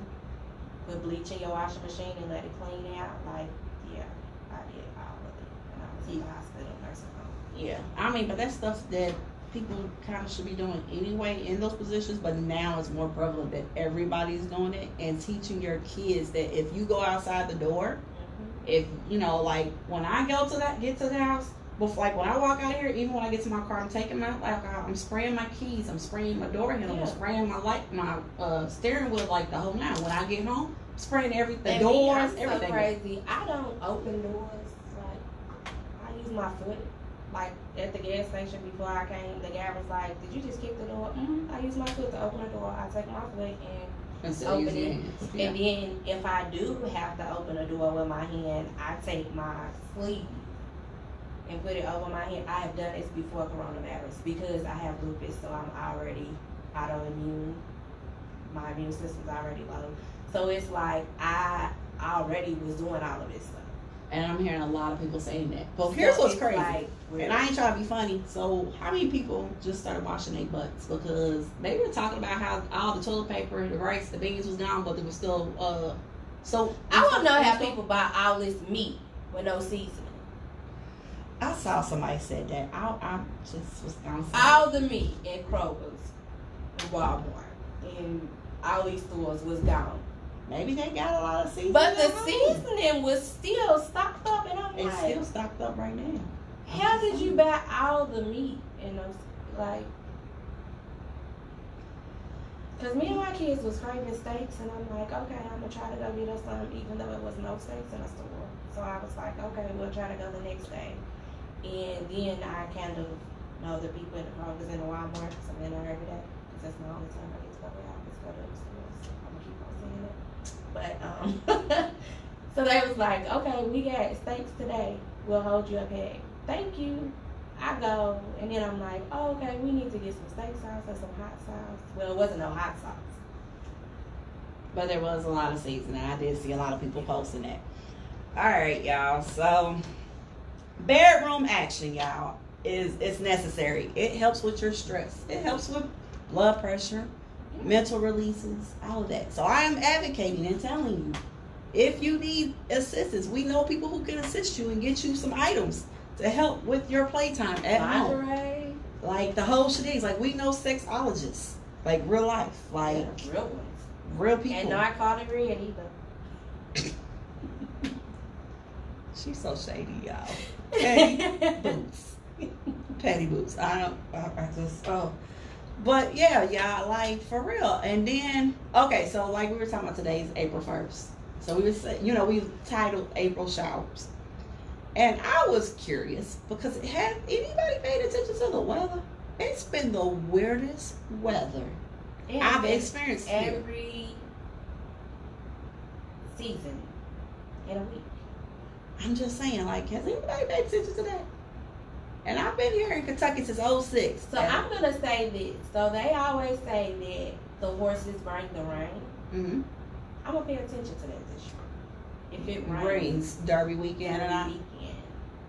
Put bleach in your washing machine and let it clean out. Like, yeah, I did all of it when I was in the hospital nursing home. Yeah. I mean, but that's stuff that people kind of should be doing anyway in those positions, but now it's more prevalent that everybody's doing it, and teaching your kids that if you go outside the door, if, you know, like when I get to the house, before, like when I walk out here, even when I get to my car, I'm taking my alcohol, I'm spraying my keys, I'm spraying my door handle, I'm spraying my steering wheel, like the whole nine. When I get home, I'm spraying everything, doors, everything. So crazy. I don't open doors. Like, I use my foot. Like at the gas station before I came, the guy was like, "Did you just kick the door?" I use my foot to open the door. I take my foot and open it. Yeah. And then if I do have to open a door with my hand, I take my sleeve and put it over my hand. I have done this before coronavirus because I have lupus, so I'm already autoimmune. My immune system's already low. So it's like I already was doing all of this stuff. And I'm hearing a lot of people saying that. But here's what's crazy. And I ain't trying to be funny. So how many people just started washing their butts? Because they were talking about how all the toilet paper, the rice, the beans was gone, but they were still so I want to know how people buy all this meat with no seasoning. I saw somebody said that. I just was gonna say all the meat at Kroger's and Walmart and all these stores was gone. Maybe they got a lot of seasoning. But the seasoning was still stocked up, and I'm it's still stocked up right now. How did you buy all the meat in those, like? Because me and my kids was craving steaks, and I'm like, okay, I'm going to try to go get us some, even though it was no steaks in the store. So I was like, okay, we'll try to go the next day. And then I kind of know the people in the Kroger's and the Walmart, because I'm in there every day. Because that's my only time I get to go out, is go to the stores. So I'm going to keep on saying it. But, so they was like, okay, we got steaks today. We'll hold you a peg. Thank you. I go, and then I'm like, oh, okay, we need to get some steak sauce or some hot sauce. Well, it wasn't no hot sauce. But there was a lot of seasoning. I did see a lot of people posting that. All right, y'all. So, bedroom action, y'all, it's necessary. It helps with your stress. It helps with blood pressure, mental releases, all of that. So I am advocating and telling you, if you need assistance, we know people who can assist you and get you some items to help with your playtime at home. Like the whole shit. Like we know sexologists, like real life, like real ones, real people. And not called it red either. She's so shady, y'all. Petty boots. Petty boots. I just But yeah, y'all, like for real. And then okay, so like we were talking about, today is April 1st. So we were, we titled April Showers. And I was curious because have anybody paid attention to the weather? It's been the weirdest weather I've experienced every season in a week. I'm just saying, like, has anybody paid attention to that? And I've been here in Kentucky since '06. So I'm gonna say this. So they always say that the horses bring the rain. Mm-hmm. I'm gonna pay attention to that this year. If it rains Derby weekend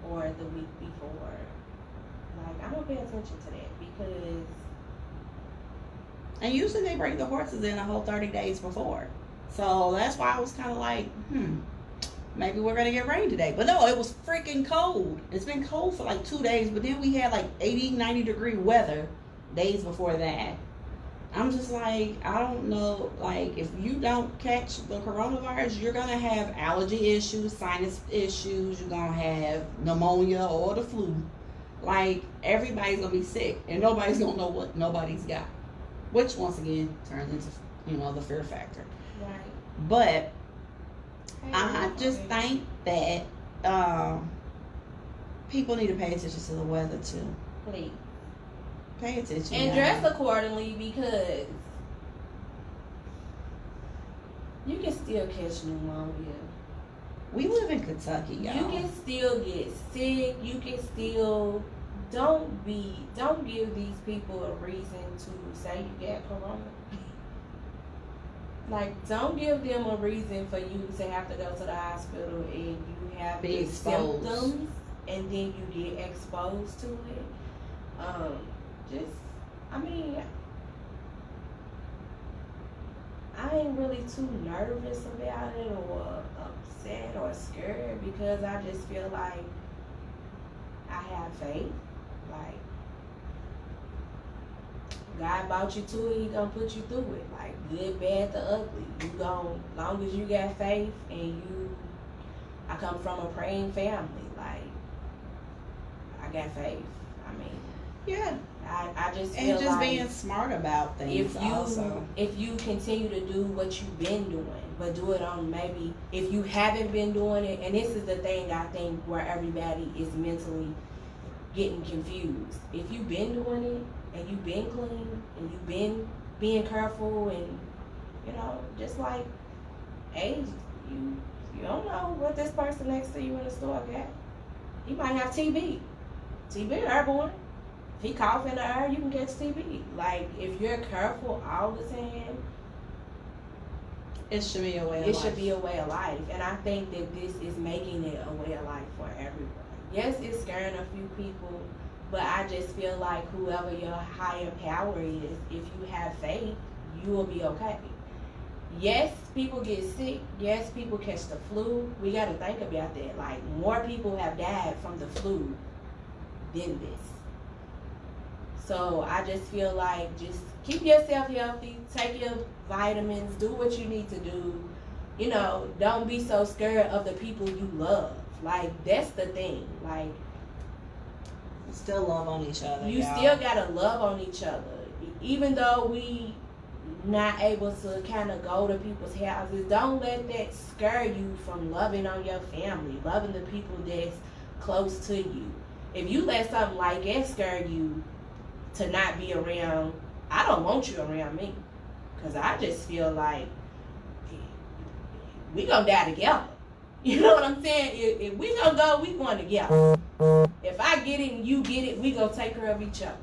or the week before, like I'm gonna pay attention to that because. And usually they bring the horses in a whole 30 days before. So that's why I was kind of like, maybe we're going to get rain today. But no, it was freaking cold. It's been cold for like 2 days, but then we had like 80, 90 degree weather days before that. I'm just like, I don't know, like if you don't catch the coronavirus, you're going to have allergy issues, sinus issues, you're going to have pneumonia or the flu. Like everybody's going to be sick and nobody's going to know what nobody's got. Which once again turns into, the fear factor. Right. But I just think that people need to pay attention to the weather too. Please. Pay attention. And dress accordingly because you can still catch pneumonia. We live in Kentucky, y'all. You can still get sick. You can still don't give these people a reason to say you got corona. Like, don't give them a reason for you to have to go to the hospital and you have the symptoms and then you get exposed to it. I ain't really too nervous about it or upset or scared because I just feel like I have faith. Like, God brought you to it, He gonna put you through it. Like, good, bad, the ugly. Long as you got faith and I come from a praying family. Like, I got faith. Yeah. I just feel and just like being smart about things. If you continue to do what you've been doing, but do it on maybe if you haven't been doing it, and this is the thing I think where everybody is mentally getting confused. If you've been doing it and you've been clean and you've been being careful and just like age, you don't know what this person next to you in the store got. He might have TB. TB airborne. If he cough in the air, you can catch TB. Like, if you're careful all the time, it should be a way of life. It should be a way of life. And I think that this is making it a way of life for everyone. Yes, it's scaring a few people, but I just feel like whoever your higher power is, if you have faith, you will be okay. Yes, people get sick. Yes, people catch the flu. We got to think about that. Like, more people have died from the flu than this. So I just feel like just keep yourself healthy, take your vitamins, do what you need to do. Don't be so scared of the people you love. Like, that's the thing. Like, still love on each other. You still gotta love on each other. Even though we not able to kind of go to people's houses, don't let that scare you from loving on your family, loving the people that's close to you. If you let something like that scare you to not be around, I don't want you around me. Because I just feel like we gonna die together. You know what I'm saying? If we gonna go, we going together. If I get it and you get it, we gonna take care of each other.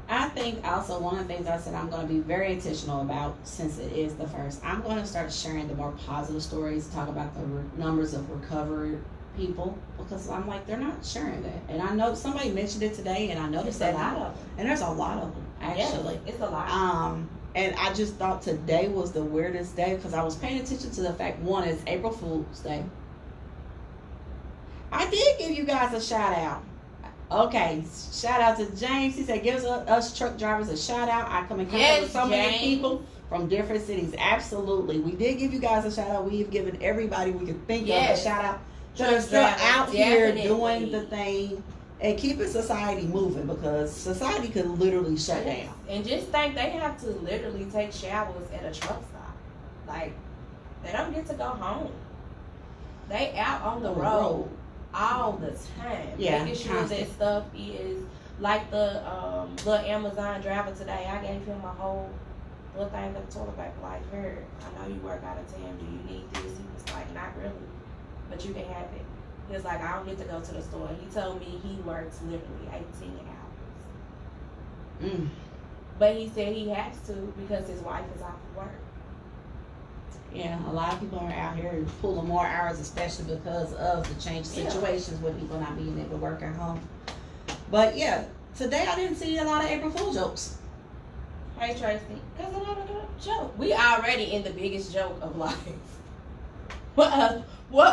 I think also one of the things I said I'm going to be very intentional about, since it is the first, I'm going to start sharing the more positive stories, talk about the numbers of recovered people, because I'm like, they're not sharing that. And I know somebody mentioned it today, and I noticed that, and there's a lot of them actually. Yes, it's a lot. And I just thought today was the weirdest day because I was paying attention to the fact, one, it's April Fool's Day. I did give you guys a shout out. Okay, shout out to James. He said, give us truck drivers a shout out. I come in contact with so many people from different cities. Absolutely. We did give you guys a shout out. We've given everybody we could think of a shout out. That are still out here doing the thing and keeping society moving, because society could literally shut down. And just think they have to literally take showers at a truck stop. Like, they don't get to go home. They out on the road all the time, making sure that stuff is Like the little Amazon driver today, I gave him a whole little thing of toilet paper. Like, here, I know you work out of town. Do you need this? He was like, not really, but you can have it. He was like, I don't get to go to the store. He told me he works literally 18 hours. But he said he has to because his wife is off work. Yeah, a lot of people are out here pulling more hours, especially because of the changed situations with people not being able to work at home. But yeah, today I didn't see a lot of April Fool jokes. Hey Tracy, because another joke. We already in the biggest joke of life. What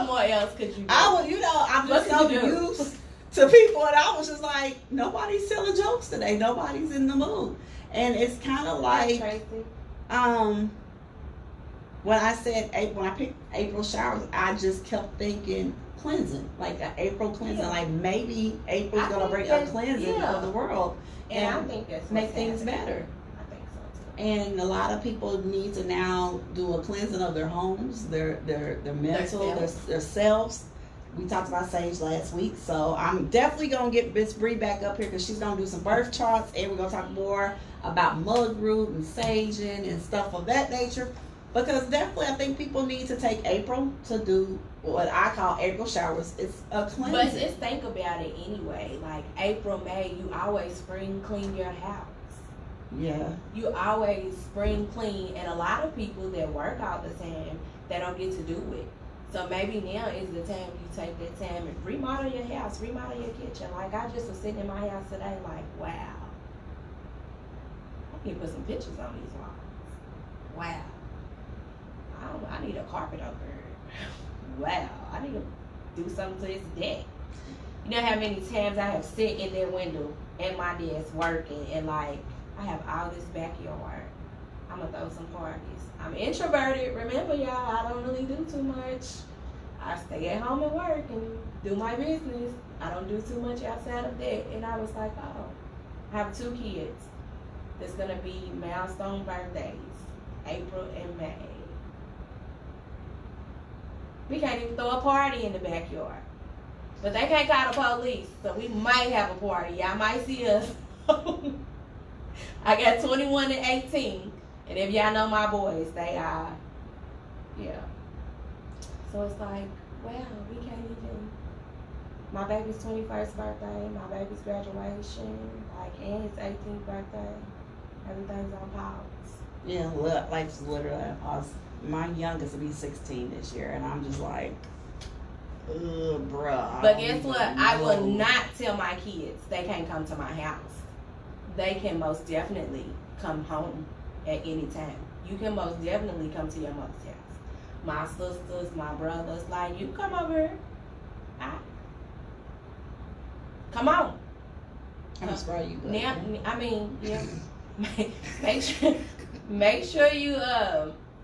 more else could you do? I'm just so used to people, and I was just like, nobody's telling jokes today. Nobody's in the mood, and it's kind of like, when I picked April showers, I just kept thinking cleansing, like an April cleansing, like maybe April's gonna bring a cleansing of the world, and I think that's make things better. And a lot of people need to now do a cleansing of their homes, their mental, their selves. We talked about Sage last week, so I'm definitely gonna get Miss Bree back up here because she's gonna do some birth charts, and we're gonna talk more about mug root and saging and stuff of that nature. Because definitely, I think people need to take April to do what I call April showers. It's a cleansing. But just think about it anyway. Like April, May, you always spring clean your house. Yeah. You always spring clean, and a lot of people that work all the time, they don't get to do it. So maybe now is the time you take that time and remodel your house, remodel your kitchen. Like I just was sitting in my house today, like, wow. I need to put some pictures on these walls. Wow. I need a carpet over here. Wow. I need to do something to this deck. You know how many times I have sit in that window at my desk working and like, I have all this backyard. I'm gonna throw some parties. I'm introverted. Remember, y'all, I don't really do too much. I stay at home and work and do my business. I don't do too much outside of that. And I was like, oh, I have 2 kids. That's gonna be milestone birthdays, April and May. We can't even throw a party in the backyard. But they can't call the police, so we might have a party. Y'all might see us. I got 21 and 18. And if y'all know my boys, they are, yeah. So it's like, wow, we can't even. My baby's 21st birthday, my baby's graduation, like, and his 18th birthday. Everything's on pause. Yeah, life's literally on pause. My youngest will be 16 this year, and I'm just like, ugh, bruh. But guess what? I will not tell my kids they can't come to my house. They can most definitely come home at any time. You can most definitely come to your mother's house. My sisters, my brothers, like, you come over here. Come on. I'm sorry you. Now, I mean, yeah. make sure you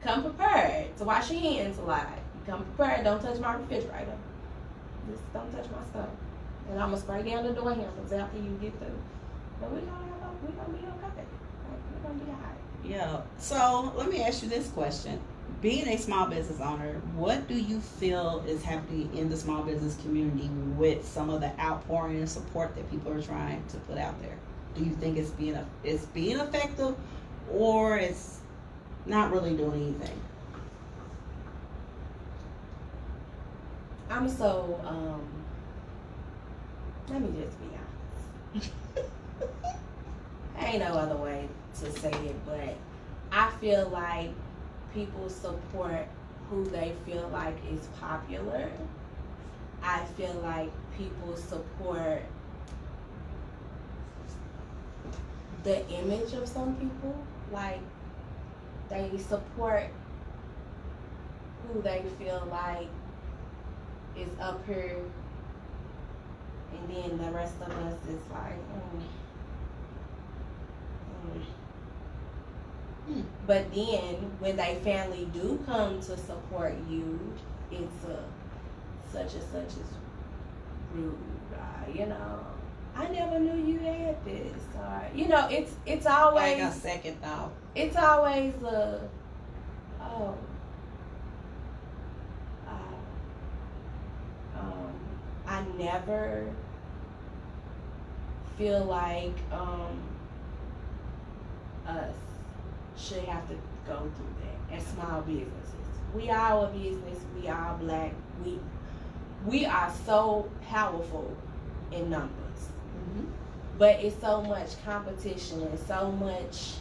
come prepared to wash your hands a lot. Come prepared. Don't touch my refrigerator. Just don't touch my stuff. And I'm gonna spray down the door handles after you get through. But we're gonna be okay. Like, we're gonna be alright. Yeah. So let me ask you this question: being a small business owner, what do you feel is happening in the small business community with some of the outpouring and support that people are trying to put out there? Do you think it's being effective, or it's not really doing anything? I'm so let me just be honest. Ain't no other way to say it, but I feel like people support who they feel like is popular. I feel like people support the image of some people. Like, they support who they feel like is up here, and then the rest of us is like, But then when they family do come to support you, it's such and such is rude. You know, I never knew you had this. Or, you know, it's always like a second thought. It's always I never feel like us should have to go through that as small businesses. We are a business. We are black. We are so powerful in numbers, but it's so much competition and so much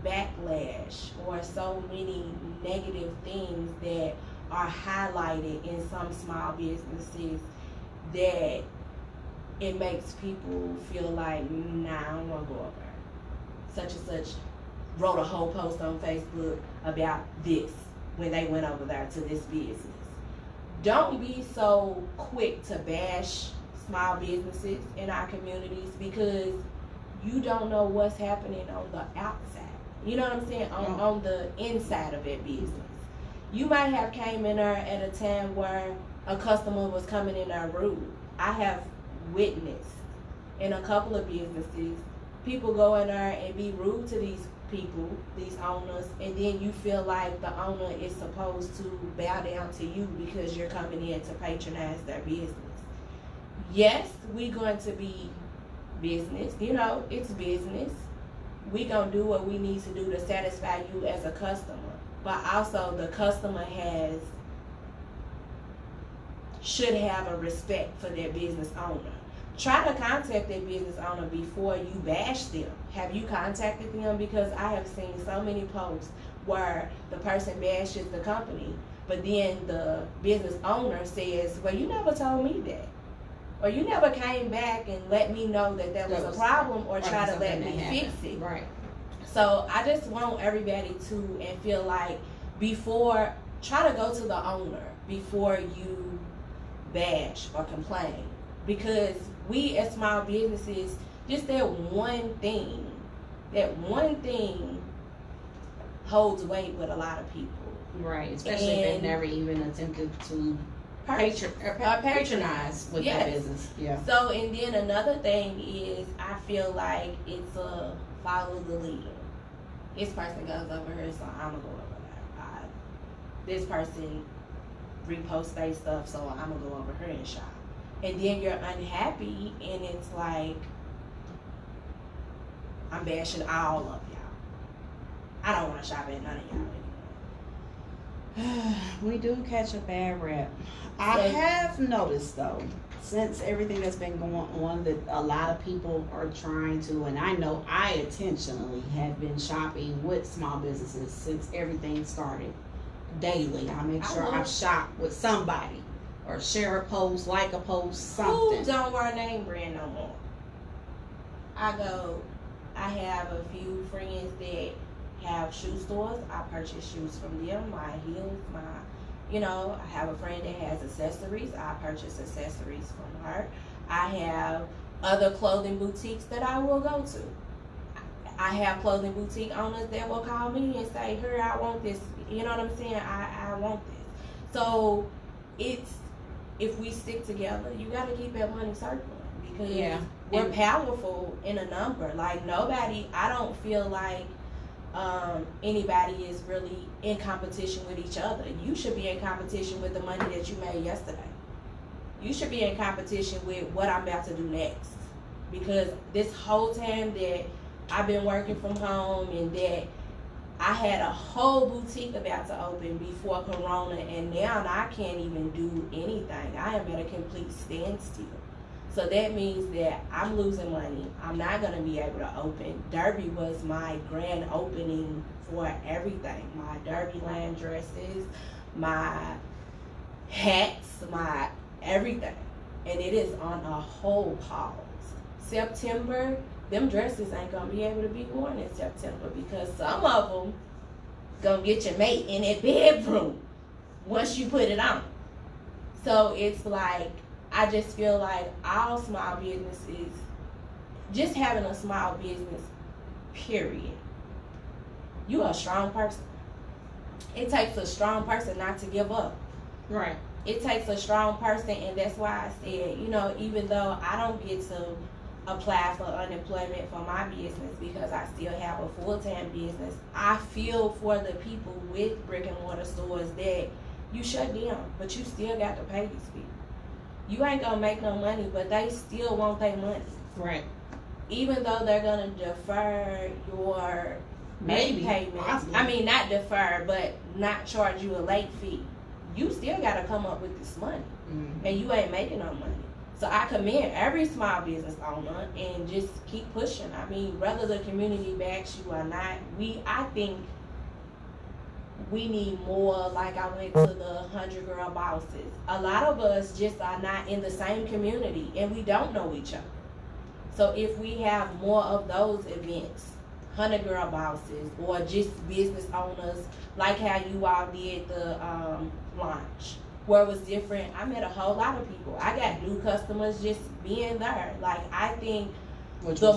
backlash or so many negative things that are highlighted in some small businesses that it makes people feel like, nah, I don't want to go over there. Such and such wrote a whole post on Facebook about this when they went over there to this business. Don't be so quick to bash small businesses in our communities because you don't know what's happening on the outside. You know what I'm saying? On the inside of that business. You might have came in there at a time where a customer was coming in there rude. I have witnessed in a couple of businesses, people go in there and be rude to these people, these owners, and then you feel like the owner is supposed to bow down to you because you're coming in to patronize their business. Yes, we're going to be business. You know, it's business. We gonna do what we need to do to satisfy you as a customer. But also the customer should have a respect for their business owner. Try to contact their business owner before you bash them. Have you contacted them? Because I have seen so many posts where the person bashes the company, but then the business owner says, well, you never told me that. Or you never came back and let me know that was a problem or try to let me fix it. Right. So I just want everybody to and feel like try to go to the owner before you bash or complain. Because we as small businesses, just that one thing holds weight with a lot of people. Right, especially if they've never even attempted to patronize with their business. Yeah. So, and then another thing is, I feel like it's a follow the leader. This person goes over here, so I'm gonna go over there. This person reposts their stuff, so I'm gonna go over here and shop. And then you're unhappy, and it's like, I'm bashing all of y'all. I don't want to shop at none of y'all anymore. We do catch a bad rap. I have noticed though, since everything that's been going on, that a lot of people are trying to, and I know I intentionally have been shopping with small businesses since everything started. Daily, I make sure I shop with somebody or share a post, like a post, something. Who don't wear name brand no more? I have a few friends that have shoe stores. I purchase shoes from them, my heels, I have a friend that has accessories. I purchase accessories from her. I have other clothing boutiques that I will go to. I have clothing boutique owners that will call me and say, here, I want this. You know what I'm saying? I want this. So if we stick together, you got to keep that money circling because we're powerful in a number. Like I don't feel like anybody is really in competition with each other. You should be in competition with the money that you made yesterday. You should be in competition with what I'm about to do next. Because this whole time that I've been working from home and that I had a whole boutique about to open before Corona, and now I can't even do anything. I am at a complete standstill. So that means that I'm losing money. I'm not going to be able to open. Derby was my grand opening for everything. My Derby line dresses, my hats, my everything. And it is on a whole pause. September, them dresses ain't going to be able to be worn in September because some of them going to get your mate in that bedroom once you put it on. So it's like, I just feel like all small businesses, just having a small business, period. You are a strong person. It takes a strong person not to give up. Right. It takes a strong person, and that's why I said, even though I don't get to apply for unemployment for my business because I still have a full-time business, I feel for the people with brick and mortar stores that you shut down, but you still got to pay these people. You ain't gonna make no money, but they still want their money. Right. Even though they're gonna defer your Maybe. payments, Possibly. I mean not defer, but not charge you a late fee. You still gotta come up with this money, and you ain't making no money. So I commend every small business owner and just keep pushing. I mean, whether the community backs you or not, I think we need more. Like I went to the 100 Girl Bosses. A lot of us just are not in the same community and we don't know each other. So if we have more of those events, 100 Girl Bosses, or just business owners, like how you all did the launch, where it was different. I met a whole lot of people. I got new customers just being there. Like I think the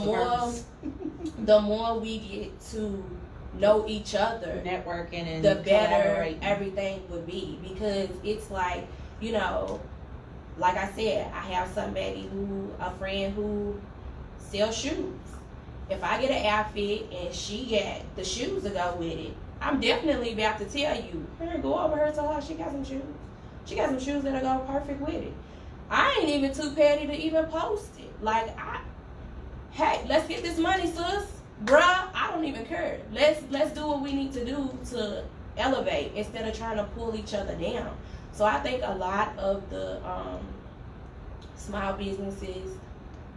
more we get to know each other, networking, and the better everything would be. Because it's like, like I said, I have a friend who sells shoes. If I get an outfit and she got the shoes to go with it, I'm definitely about to tell you, go over her, tell her she got some shoes. She got some shoes that'll go perfect with it. I ain't even too petty to even post it. Like, hey, let's get this money, sis. Bruh, I don't even care. Let's do what we need to do to elevate instead of trying to pull each other down. So I think a lot of the small businesses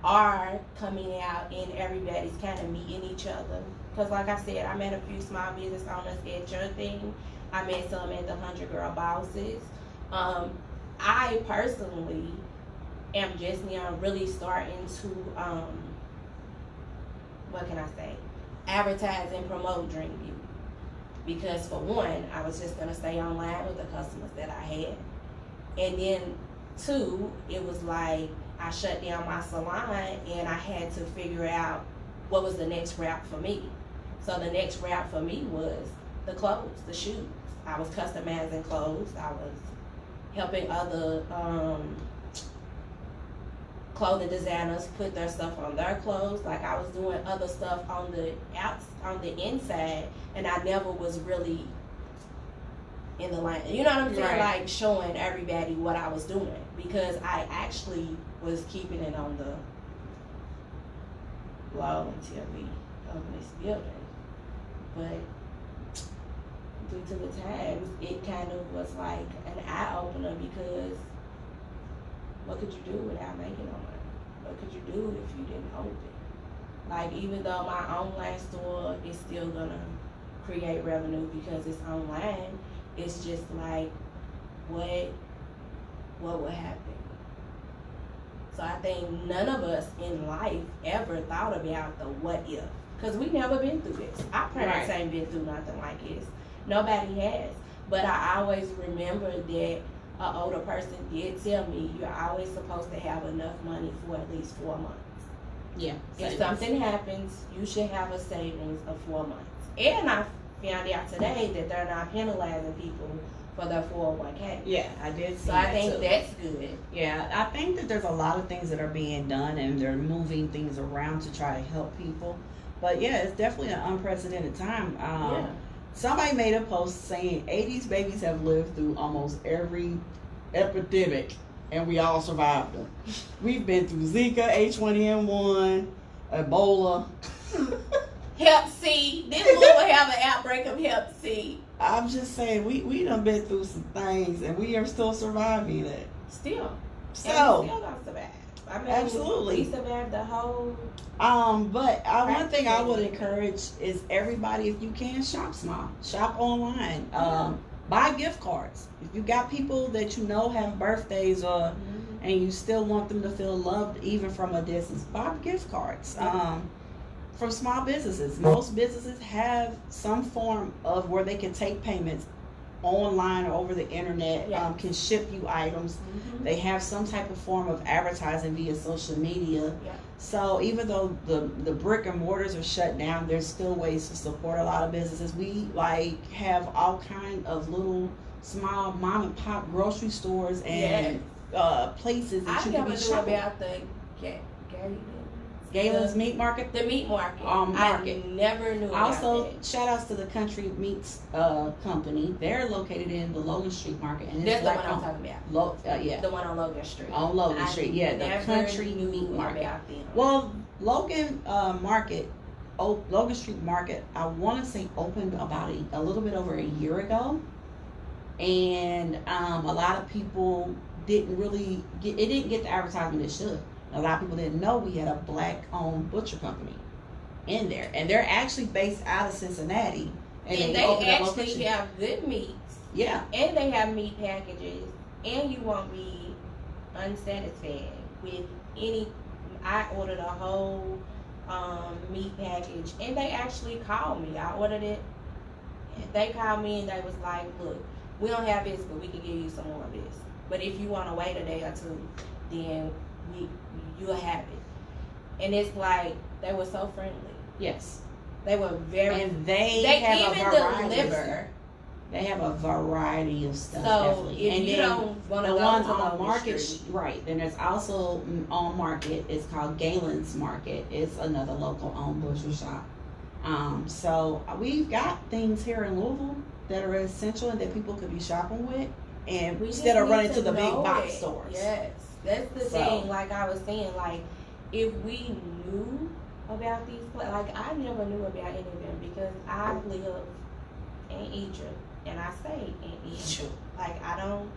are coming out and everybody's kind of meeting each other. Because like I said, I met a few small business owners at your thing. I met some at the 100 Girl Bosses. I personally am just now really starting to, what can I say, advertise and promote Dream Beauty. Because for one, I was just going to stay online with the customers that I had. And then two, it was like I shut down my salon and I had to figure out what was the next route for me. So the next route for me was the clothes, the shoes. I was customizing clothes. I was helping other clothing designers put their stuff on their clothes. Like I was doing other stuff on the inside, and I never was really in the line. You know what I'm saying? Right. Like showing everybody what I was doing, because I actually was keeping it on the low until we opened this building. But due to the times, it kind of was like an eye-opener, because what could you do without making no money? What could you do if you didn't open? Like, even though my online store is still gonna create revenue because it's online, it's just like, what would happen? So I think none of us in life ever thought about the what if, because we never been through this. Our parents ain't been through nothing like this. Nobody has. But I always remember that an older person did tell me, you're always supposed to have enough money for at least 4 months. Yeah. If something happens, you should have a savings of 4 months. And I found out today that they're not penalizing people for their 401k. Yeah, I did see So that I think too. that's good. Yeah, I think that there's a lot of things that are being done and they're moving things around to try to help people. But yeah, it's definitely an unprecedented time. Somebody made a post saying 80s babies have lived through almost every epidemic and we all survived them. We've been through Zika, H1N1, Ebola. Hep C. This boy will have an outbreak of Hep C. I'm just saying, we done been through some things and we are still surviving it. Still. So, and we still gonna survive. I mean, absolutely. We survived the whole. But one thing I would encourage is everybody, if you can, shop small, shop online, buy gift cards. If you got people that you know have birthdays or and you still want them to feel loved even from a distance, buy gift cards. From small businesses, most businesses have some form of where they can take payments online or over the internet, can ship you items. They have some type of form of advertising via social media. So even though the brick and mortars are shut down, there's still ways to support a lot of businesses. We have all kind of little small mom and pop grocery stores and places that you can be shopping. I never knew about the Galen's Meat Market. The meat market. Market. I never knew about Also, that. shout outs to the Country Meats Company. They're located in the Logan Street Market, and That's it's the black one I'm owned. talking about. Yeah, The one on Logan Street. on Logan I Street. Yeah, the never Country knew Meat Market. about them. Well, Logan Market, Logan Street Market, I want to say opened about a little bit over a year ago, and a lot of people didn't really get it. Didn't get the advertisement it should. A lot of people didn't know we had a black-owned butcher company in there, and they're actually based out of Cincinnati. And they actually have good meats. Yeah. And they have meat packages, and you won't be unsatisfied with any. I ordered a whole meat package, and they actually called me. I ordered it. They called me and they was like, "Look, we don't have this, but we can give you some more of this. But if you want to wait a day or two, then you'll have it." And it's like they were so friendly. Yes. They were very. And they even have a variety. deliver. They have a variety of stuff. So definitely. if And you then don't want to the go one to on Logan Market, Street, right? Then there's also on Market. It's called Galen's Market. It's another local owned butcher shop. So we've got things here in Louisville that are essential and that people could be shopping with, and instead of running to the big box stores. Yes, that's the thing. Like I was saying, like if we knew about these, like I never knew about any of them because I live in Egypt and I stay in Egypt. Like I don't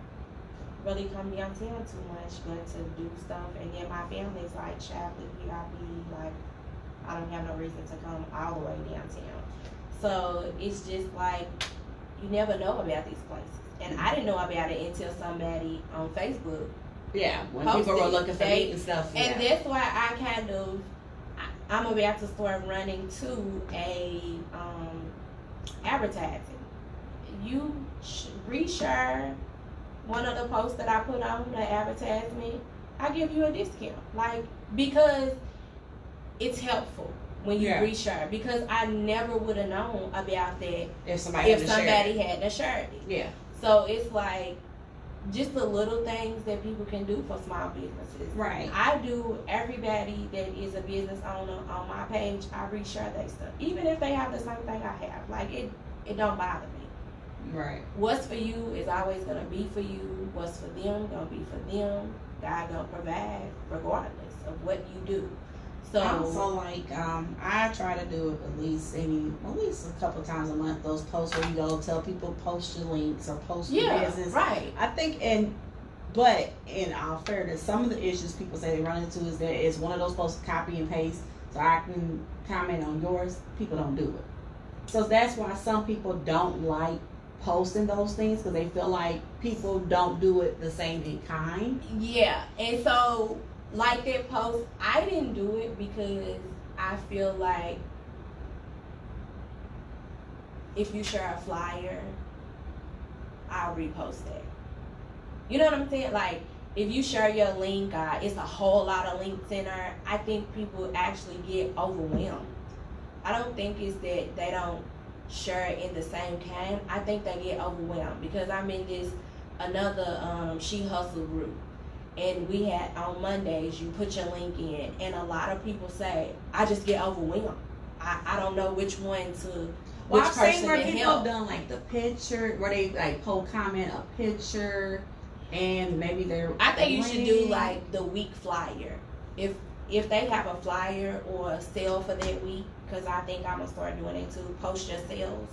really come downtown too much, but to do stuff, and then my family's like, "Child, we gotta be like." I don't have no reason to come all the way downtown. So it's just like, you never know about these places. And I didn't know about it until somebody on Facebook. Yeah, when people were looking for meat and stuff. Yeah. And that's why I'm about to start running to a advertising. You reshare one of the posts that I put on the advertisement, I give you a discount. Like, because it's helpful when you reshare, because I never would have known about that if somebody hadn't shared it. Yeah. So it's like just the little things that people can do for small businesses. Right. I do everybody that is a business owner on my page, I reshare their stuff. Even if they have the same thing I have. Like it don't bother me. Right. What's for you is always gonna be for you. What's for them gonna be for them. God gonna provide regardless of what you do. So like I try to do it at least a couple times a month. Those posts where you go tell people post your links or post your business. Right. I think but in all fairness, some of the issues people say they run into is that it's one of those posts copy and paste so I can comment on yours. People don't do it. So that's why some people don't like posting those things because they feel like people don't do it the same in kind. Yeah, and so like that post, I didn't do it because I feel like if you share a flyer, I'll repost it. You know what I'm saying? Like if you share your link, it's a whole lot of links in there. I think people actually get overwhelmed. I don't think it's that they don't share it in the same kind. I think they get overwhelmed because I'm in this another She Hustle group. And we had on Mondays, you put your link in, and a lot of people say, I just get overwhelmed. I don't know which one to, which person where to people help. Done like the picture, where they like comment a picture, and maybe they're. I think you should do like the week flyer. If they have a flyer or a sale for that week, because I think I'm gonna start doing it too. Post your sales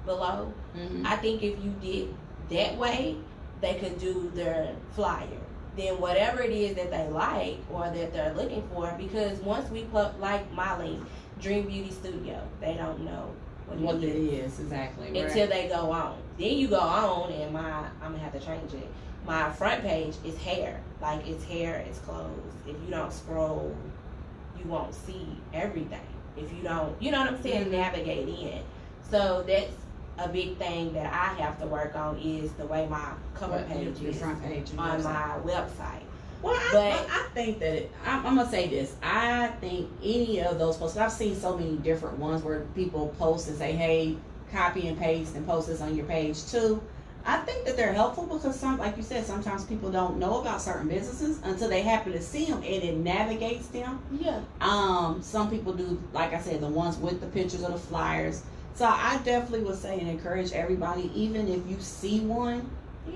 below. Mm-hmm. I think if you did that way, they could do their flyer. Then whatever it is that they like or that they're looking for, because once we put like my link, Dream Beauty Studio, they don't know what it is exactly until they go on. Then you go on, and I'm gonna have to change it. My front page is hair, like it's hair, it's clothes. If you don't scroll, you won't see everything. If you don't, you know what I'm saying, navigate in. So that's a big thing that I have to work on is the way my cover page is front page on my website. Well, I think that I'm gonna say this. I think any of those posts, I've seen so many different ones where people post and say, "Hey, copy and paste and post this on your page too." I think that they're helpful because like you said, sometimes people don't know about certain businesses until they happen to see them, and it navigates them. Yeah. Some people do, like I said, the ones with the pictures of the flyers. So I definitely would say and encourage everybody, even if you see one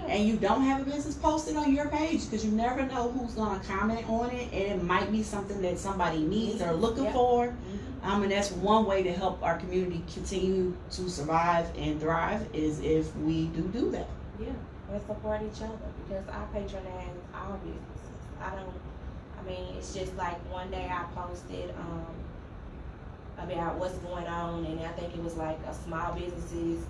and you don't have a business, post it on your page, because you never know who's going to comment on it, and it might be something that somebody needs or looking for. And that's one way to help our community continue to survive and thrive, is if we do that. Yeah, let's support each other, because I patronize all businesses. It's just like one day I posted about what's going on, and I think it was like a small businesses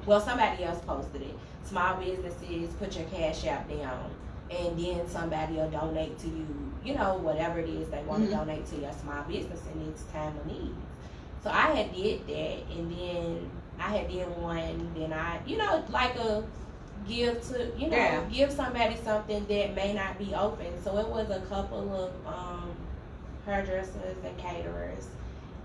somebody else posted it. Small businesses, put your Cash App down, and then somebody will donate to you, whatever it is they want to donate to your small business in its time of need. So I had did that, and then I had did one, then I, like a give to, give somebody something that may not be open. So it was a couple of hairdressers and caterers.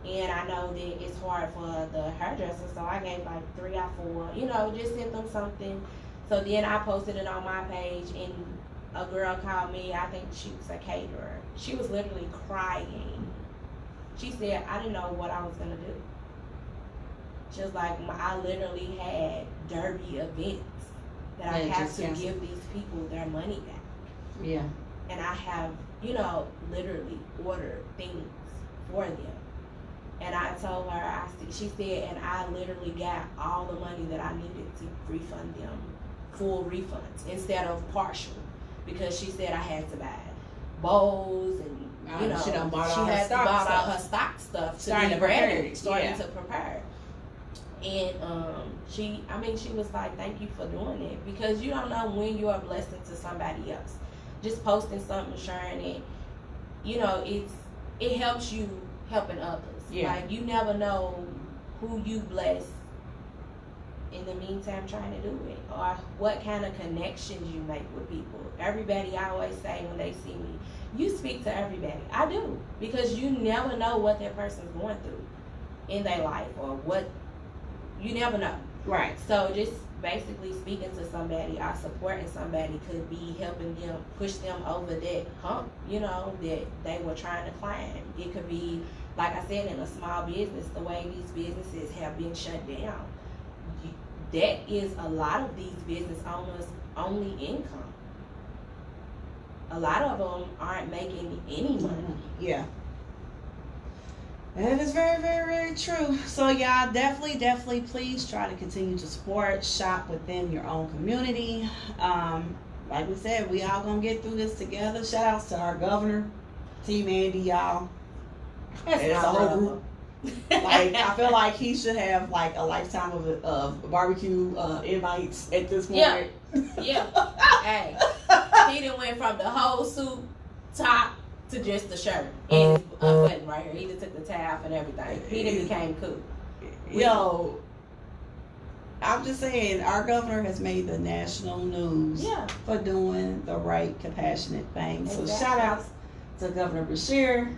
And I know that it's hard for the hairdressers, so I gave like 3 or 4, just sent them something. So then I posted it on my page, and a girl called me, I think she was a caterer. She was literally crying. She said, I didn't know what I was going to do. She was like, I literally had derby events that I have to give these people their money back. Yeah. And I have, literally ordered things for them. And I told her, she said, and I literally got all the money that I needed to refund them, full refunds, instead of partial, because she said I had to buy bowls and, she had to buy all her stock stuff starting to prepare. And she was like, thank you for doing it, because you don't know when you're a blessing to somebody else. Just posting something, sharing it, it helps you helping others. Yeah. Like, you never know who you bless in the meantime trying to do it, or what kind of connections you make with people. Everybody, I always say when they see me, you speak to everybody. I do, because you never know what that person's going through in their life, or what, you never know. Right. So just basically speaking to somebody or supporting somebody could be helping them, push them over that hump, that they were trying to climb. It could be, like I said, in a small business, the way these businesses have been shut down, that is a lot of these business owners' only income. A lot of them aren't making any money. Yeah. That is very, very, very true. So y'all definitely please try to continue to support, shop within your own community. Like we said, we all gonna get through this together. Shout outs to our governor, Team Andy, y'all. It's a whole group. Like, I feel like he should have like a lifetime of barbecue invites at this point. Yeah. Hey, he done went from the whole suit top to just the shirt and a button right here. He just took the tie off and everything. He done became cool. Yo, I'm just saying, our governor has made the national news for doing the right, compassionate thing. Exactly. So shout outs to Governor Beshear.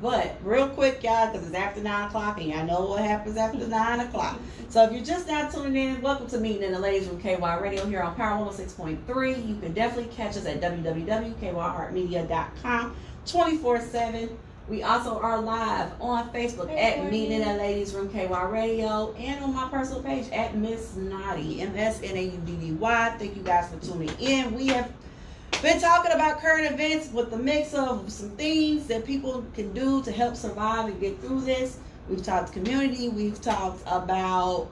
But real quick, y'all, because it's after 9 o'clock, and y'all know what happens after 9 o'clock. So if you're just now tuning in, welcome to Meeting in the Ladies Room Ky Radio here on Power 106.3. You can definitely catch us at www.kyheartmedia.com 24/7. We also are live on Facebook at Meeting in the Ladies Room Ky Radio, and on my personal page at Miss Naughty, MSNAUDDY. Thank you guys for tuning in. We have been talking about current events with the mix of some things that people can do to help survive and get through this. We've talked community. We've talked about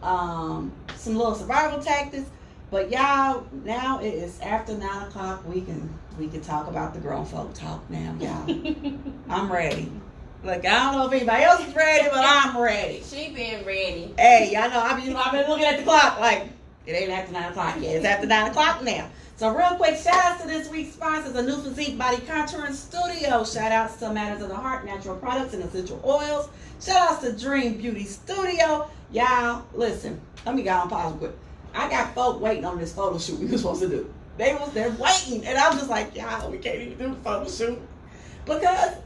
some little survival tactics. But y'all, now it is after 9 o'clock. We can talk about the grown folk talk now, y'all. I'm ready. Like, I don't know if anybody else is ready, but I'm ready. She been ready. Hey, y'all know I've been looking at the clock like, it ain't after 9 o'clock yet. It's after 9 o'clock now. So real quick, shout outs to this week's sponsors, A New Physique Body Contouring Studio. Shout outs to Matters of the Heart, Natural Products and Essential Oils. Shout outs to Dream Beauty Studio. Y'all, listen, let me go on pause quick. I got folk waiting on this photo shoot we were supposed to do. They're waiting, and I'm just like, y'all, we can't even do the photo shoot. Because,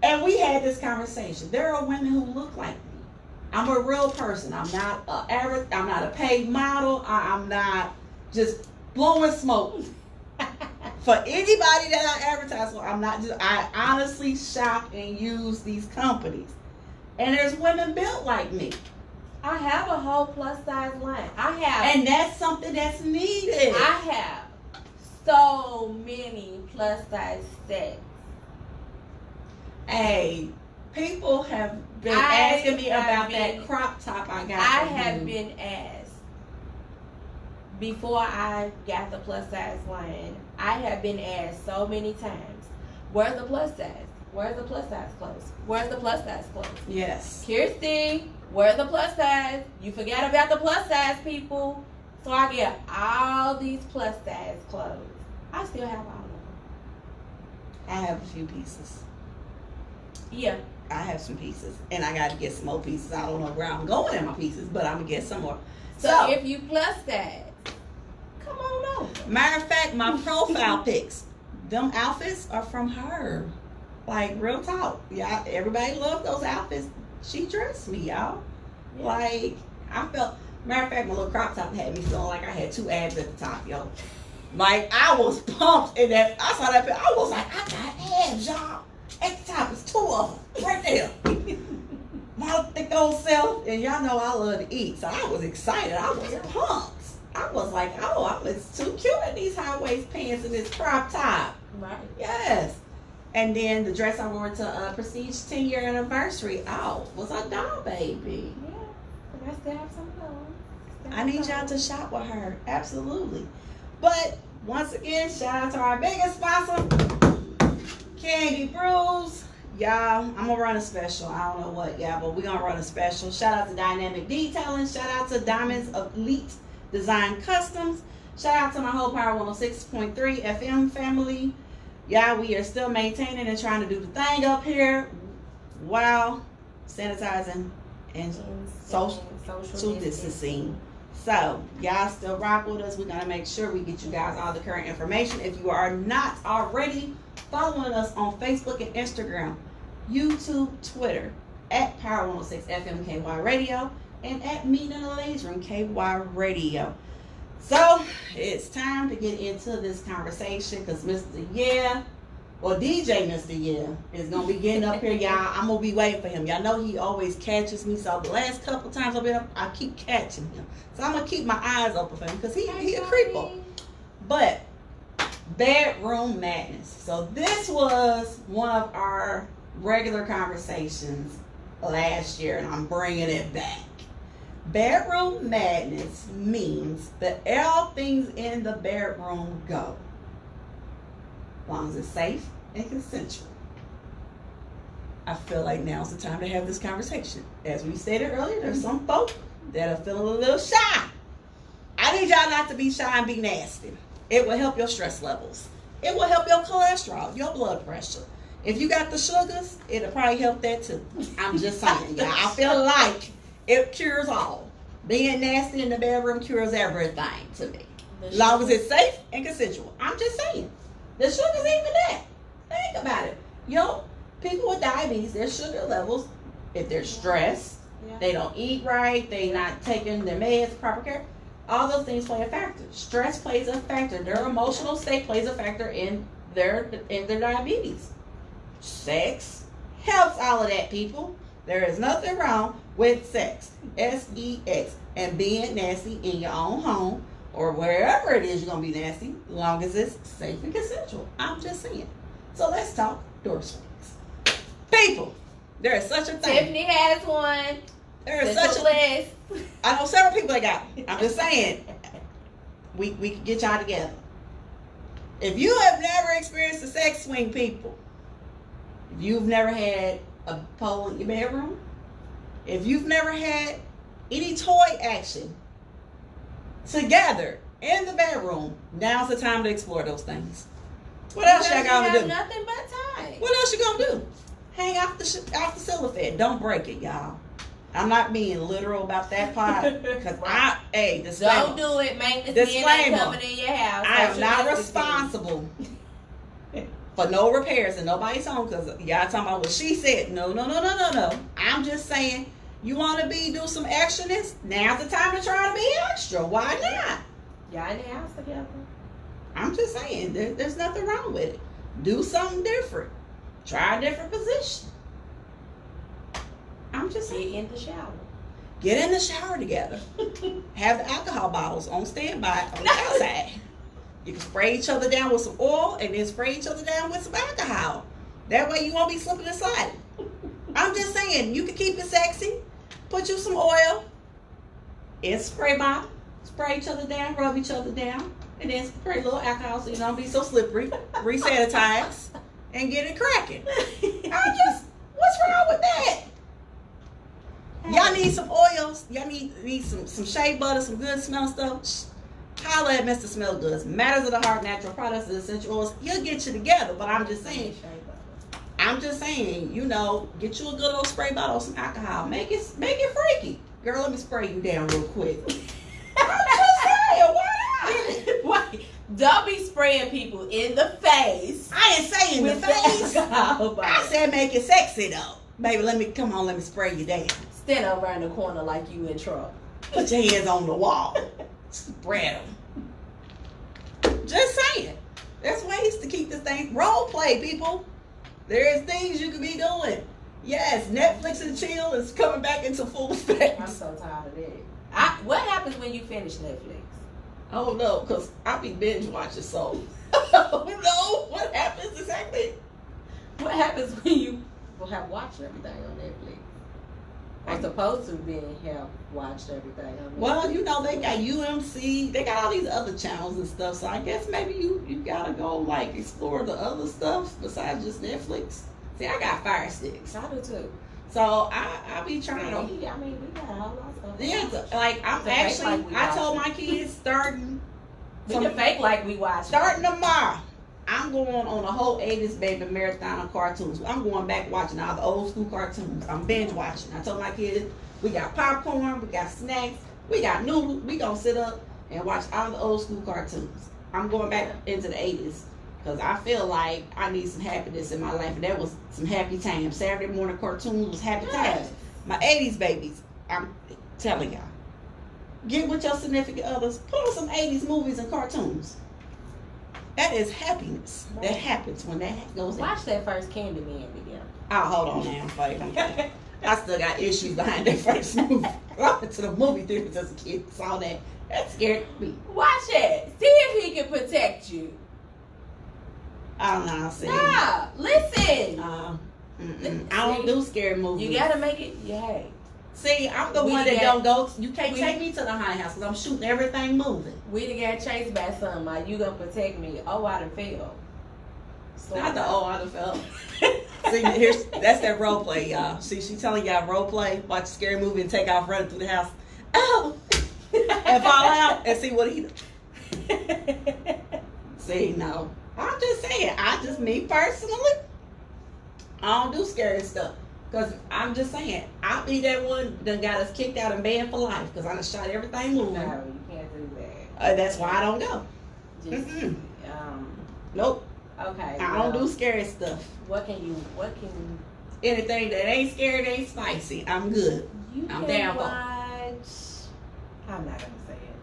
and we had this conversation, there are women who look like me I'm a real person. I'm not I'm not a paid model. I'm not just blowing smoke. For anybody that I advertise for, I honestly shop and use these companies. And there's women built like me. I have a whole plus size line. And that's something that's needed. I have so many plus size sets. Hey, people have been asking me about that crop top I got. I have been asked before I got the plus size line. I have been asked so many times, where's the plus size? Where's the plus size clothes? Where's the plus size clothes? Yes. Kirsty, where's the plus size? You forgot about the plus size people. So I get all these plus size clothes. I still have all of them. I have a few pieces. Yeah. I have some pieces. And I got to get some more pieces. I don't know where I'm going in my pieces, but I'm going to get some more. So if you plus size, come on over. Matter of fact, my profile pics, them outfits are from her. Like, real talk. Yeah, everybody loved those outfits. She dressed me, y'all. Yeah. Like, I felt, matter of fact, my little crop top had me feeling like I had 2 abs at the top, yo. Like, I was pumped in that. I saw that, I was like, I got abs, y'all. At the top is 2 of them, right there. My thick old self, and y'all know I love to eat, so I was excited. I was pumped. I was like, oh, I was too cute in these high-waist pants and this crop top. Right. Yes. And then the dress I wore to Prestige 10-year anniversary, was a doll baby. Yeah. And I still have some of those. I need y'all to shop with her. Absolutely. But once again, shout out to our biggest sponsor, Candy Brews. Y'all, I'm going to run a special. I don't know what, y'all, but we're going to run a special. Shout out to Dynamic Detailingz. Shout out to Diamonds Elite Design Customs. Shout out to my whole Power106 FM family. Y'all, we are still maintaining and trying to do the thing up here while sanitizing and social distancing. So, y'all still rock with us. We're going to make sure we get you guys all the current information. If you are not already following us on Facebook and Instagram, YouTube, Twitter, at Power106 FM Ky Radio, and at Meeting in the Laser Ky Radio. So, it's time to get into this conversation because DJ Mr. Yeah, is going to be getting up here, y'all. I'm going to be waiting for him. Y'all know he always catches me. So, the last couple times I've been up, I keep catching him. So, I'm going to keep my eyes open for him because he a creeper. But, bedroom madness. So, this was one of our regular conversations last year, and I'm bringing it back. Bedroom madness means that all things in the bedroom go, as long as it's safe and consensual. I feel like now's the time to have this conversation. As we stated earlier, there's some folk that are feeling a little shy. I need y'all not to be shy and be nasty. It will help your stress levels. It will help your cholesterol, your blood pressure. If you got the sugars, it'll probably help that too. I'm just saying, y'all. I feel like it cures all. Being nasty in the bedroom cures everything to me. As long as it's safe and consensual. I'm just saying. The sugar's even that. Think about it. People with diabetes, their sugar levels, if they're stressed, they don't eat right, they not taking their meds, proper care, all those things play a factor. Stress plays a factor. Their emotional state plays a factor in their diabetes. Sex helps all of that, people. There is nothing wrong with sex, S-E-X, and being nasty in your own home or wherever it is you're going to be nasty, as long as it's safe and consensual. I'm just saying. So let's talk door swings. People, there is such a thing. Tiffany has one. There is such a list. I know several people that got it. I'm just saying. We can get y'all together. If you have never experienced a sex swing, people, if you've never had a pole in your bedroom, if you've never had any toy action together in the bedroom, now's the time to explore those things. What else y'all gonna do? Nothing but time. What else you gonna do? Hang off the cellophane. Don't break it, y'all. I'm not being literal about that part because don't do it. Maintenance men coming in your house. I am not responsible for no repairs in nobody's home because y'all talking about what she said. No. I'm just saying, You want to do some extraness? Now's the time to try to be extra. Why not? Y'all in the house together. I'm just saying, there's nothing wrong with it. Do something different. Try a different position. I'm just saying. Get in the shower. Get in the shower together. Have the alcohol bottles on standby on the outside. You can spray each other down with some oil and then spray each other down with some alcohol. That way you won't be slipping and sliding. I'm just saying, you can keep it sexy. Put you some oil in a spray bottle. Spray each other down, rub each other down. And then spray a little alcohol so you don't be so slippery. Resanitize and get it cracking. What's wrong with that? Y'all need some oils. Y'all need some shea butter, some good smell stuff. Holla at Mr. Smell Goods. Matters of the Heart Natural Products and Essential Oils. He'll get you together. But I'm just saying, you know, get you a good old spray bottle of some alcohol. Make it freaky. Girl, let me spray you down real quick. I'm just saying, why not? Don't be spraying people in the face. I ain't saying the face. Alcohol, I said make it sexy though. Baby, let me spray you down. Stand over in the corner like you in trouble. Put your hands on the wall. Spread them. Just saying. There's ways to keep this thing. Role play, people. There's things you could be doing. Yes, Netflix and chill is coming back into full effect. I'm so tired of that. What happens when you finish Netflix? I don't know, because I be binge watching, so I don't know what happens exactly. What happens when you have watched everything on Netflix? I'm supposed to have watched everything on Netflix. Well, you know, they got UMC, they got all these other channels and stuff, so I guess maybe you gotta go, like, explore the other stuff besides just Netflix. See, I got Fire Sticks. I do too. So I be trying to. I mean, we got a whole lot of stuff. Yeah, like I'm actually. I told my kids starting. We can fake like we watch. Starting tomorrow, I'm going on a whole 80s baby marathon of cartoons. I'm going back watching all the old school cartoons. I'm binge watching. I told my kids we got popcorn, we got snacks, we got noodles. We gonna sit up and watch all the old school cartoons. I'm going back into the 80s. Because I feel like I need some happiness in my life. And that was some happy times. Saturday morning cartoons was happy times. My 80s babies, I'm telling y'all. Get with your significant others. Put on some 80s movies and cartoons. That is happiness. That happens when that goes in. Watch that first Candyman video. Oh, hold on now. I'm fighting. I still got issues behind that first movie. I went to the movie theaters as a kid. Saw that. That scared me. Watch it. See if he can protect you. I don't know. See. Nah, listen. I don't do scary movies. You gotta make it. Yeah. See, I'm the one that don't go. You can't take me to the haunted house because I'm shooting everything moving. We done got chased by somebody. You gonna protect me? Oh, I done fell. Not the I done fell. See, that's that role play, y'all. See, she telling y'all role play, watch a scary movie and take off running through the house. Oh, and fall out and see what he does. See, no. I'm just saying, me personally, I don't do scary stuff. Because I'm just saying, I'll be that one that got us kicked out and banned for life. Because I done shot everything moving. No, you can't do that. That's why I don't go. Just, nope. Okay. I don't do scary stuff. What can Anything that ain't scary, that ain't spicy. I'm good. I'm down for. I'm not gonna say it.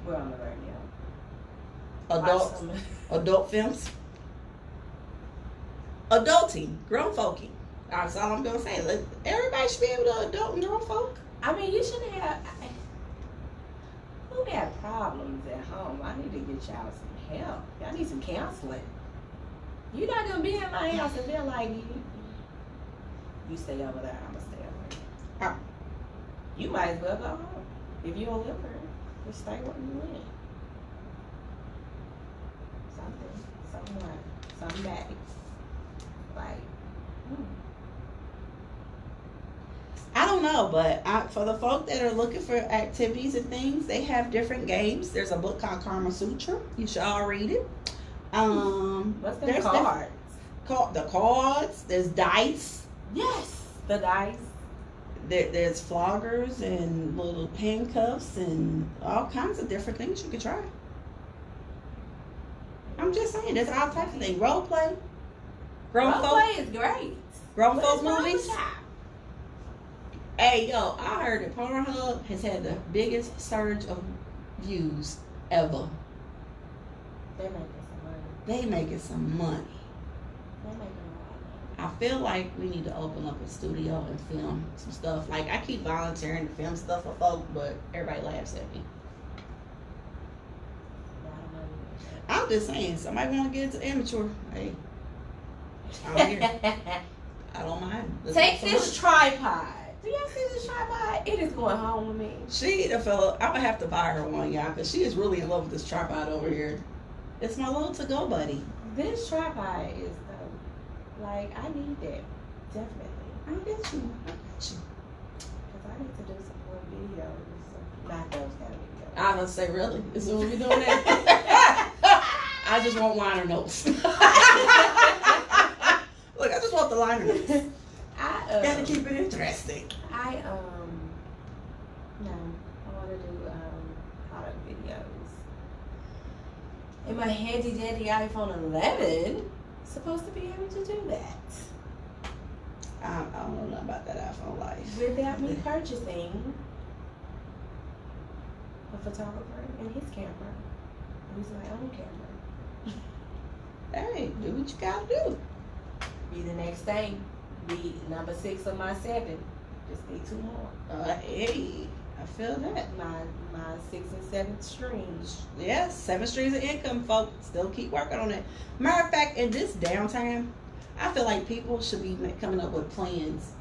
We're on the radio. Adult films. Adulting, grown folking. That's all I'm gonna say. Everybody should be able to adult and grown folk. I mean, you shouldn't have. Who got problems at home? I need to get y'all some help. Y'all need some counseling. You're not gonna be in my house and feel like you stay over there. I'm gonna stay over there. You might as well go home if you don't live here. Just stay where you live. Something back. Like, I don't know, but for the folk that are looking for activities and things, they have different games. There's a book called Karma Sutra. You should all read it. What's the cards? The cards. There's dice. Yes, the dice. There's floggers and little handcuffs and all kinds of different things you could try. I'm just saying, there's all types of things. Role play. Role play is great. Grown folk movies. Hey, yo, I heard that Pornhub has had the biggest surge of views ever. They're making some money. They making some money. They're making a lot of I money. feel like we need to open up a studio and film some stuff. Like, I keep volunteering to film stuff for folk, but everybody laughs at me. A lot of money. I'm just saying, somebody want to get into amateur. Hey, I'm here. I don't mind. Let's Take make some this money. tripod. Do y'all see this tripod? It is going home with me. She the fella. I'm gonna have to buy her one, y'all, because she is really in love with this tripod over here. It's my little to-go buddy. This tripod is dope. Like, I need that. Definitely. I get you. I got you. Because I need to do some more videos. Not those kind of videos. I was gonna say, really? Is it what we doing that? I just want liner notes. Look, I just want the liner notes. Gotta keep it interesting. No, I want to do product videos. And my handy dandy iPhone 11 supposed to be able to do that I don't know nothing about that iPhone life. without me purchasing a photographer and his camera. Use my own camera. Hey, do what you gotta do. Be the next thing. Be number 6 of my 7. Just need 2 more. Hey, I feel that. My 6th and 7th streams. Yes, 7 streams of income, folks. Still keep working on it. Matter of fact, in this downtime, I feel like people should be coming up with plans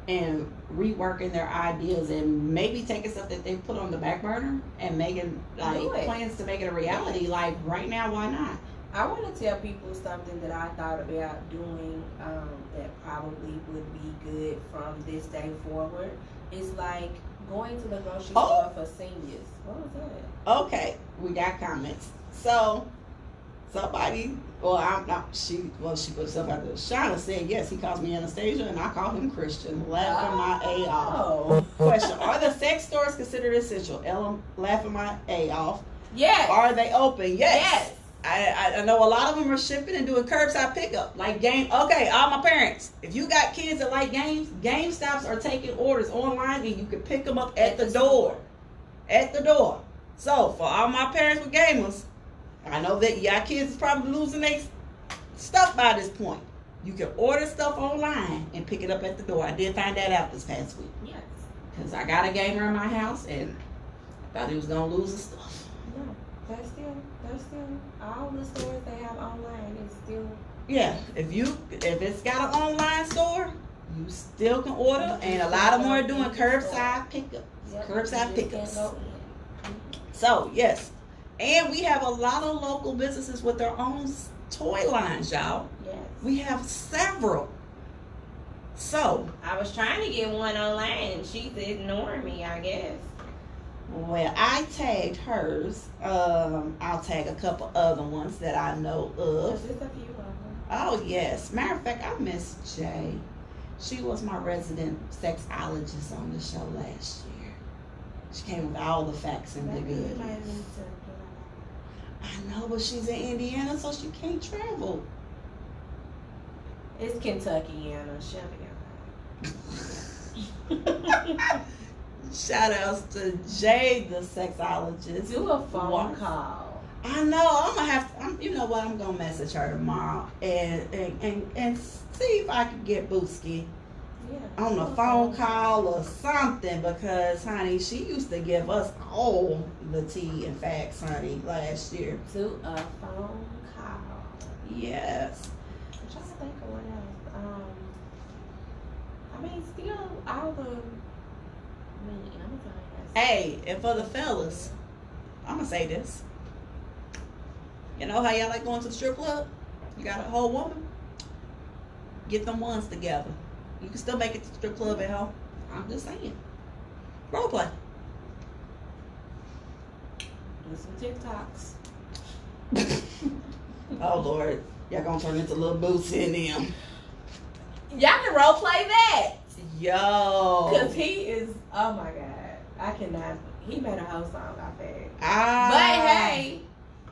and reworking their ideas and maybe taking stuff that they put on the back burner and making plans to make it a reality. Like right now, why not? I want to tell people something that I thought about doing that probably would be good from this day forward. It's like going to the grocery store for seniors. What was that? Okay, we got comments. So, somebody, she put herself out there. Shauna said, yes, he calls me Anastasia, and I call him Christian. Laughing my A off. Question, are the sex stores considered essential? Ellen, laughing my A off. Yes. Are they open? Yes. Yes. I know a lot of them are shipping and doing curbside pickup. Like okay, all my parents, if you got kids that like games, GameStops are taking orders online and you can pick them up at the door. At the door. So, for all my parents with gamers, I know that y'all kids is probably losing their stuff by this point. You can order stuff online and pick it up at the door. I did find that out this past week. Yes. Because I got a gamer in my house and I thought he was going to lose his stuff. No, they're still all the stores they have online is still. Yeah, if it's got an online store, you still can order, and a lot of them are doing curbside pickups. Yep, Curbside you just pickups. can't go in. So yes, and we have a lot of local businesses with their own toy lines, y'all. Yes. We have several. So, I was trying to get one online and she's ignoring me, I guess. well, I tagged hers. I'll tag a couple other ones that I know of. Just a few of them. Oh yes. Matter of fact, I miss Jay. She was my resident sexologist on the show last year. She came with all the facts and the Maybe you goodies. might need to get I know, but she's in Indiana, so she can't travel. It's Kentucky, Anna. She'll be alright. Shout outs to Jay, the sexologist. Do a phone What? call. I know. I'm gonna have to. You know what? I'm gonna message her tomorrow and see if I can get Booski Yeah. on a phone call or something, because honey, she used to give us all the tea and facts, honey, last year. Do a phone call. Yes. I'm trying to think of what else. I mean, still all the. Amazon has. Hey, and for the fellas, I'm gonna say this. You know how y'all like going to the strip club? You got a whole woman? Get them ones together. You can still make it to the strip club at home. I'm just saying. Role play. Do some TikToks. Oh Lord, y'all gonna turn into little boots in them. Y'all can role play that. Yo. Cause he is. Oh my God, I cannot. He made a whole song off that. Ah. But hey,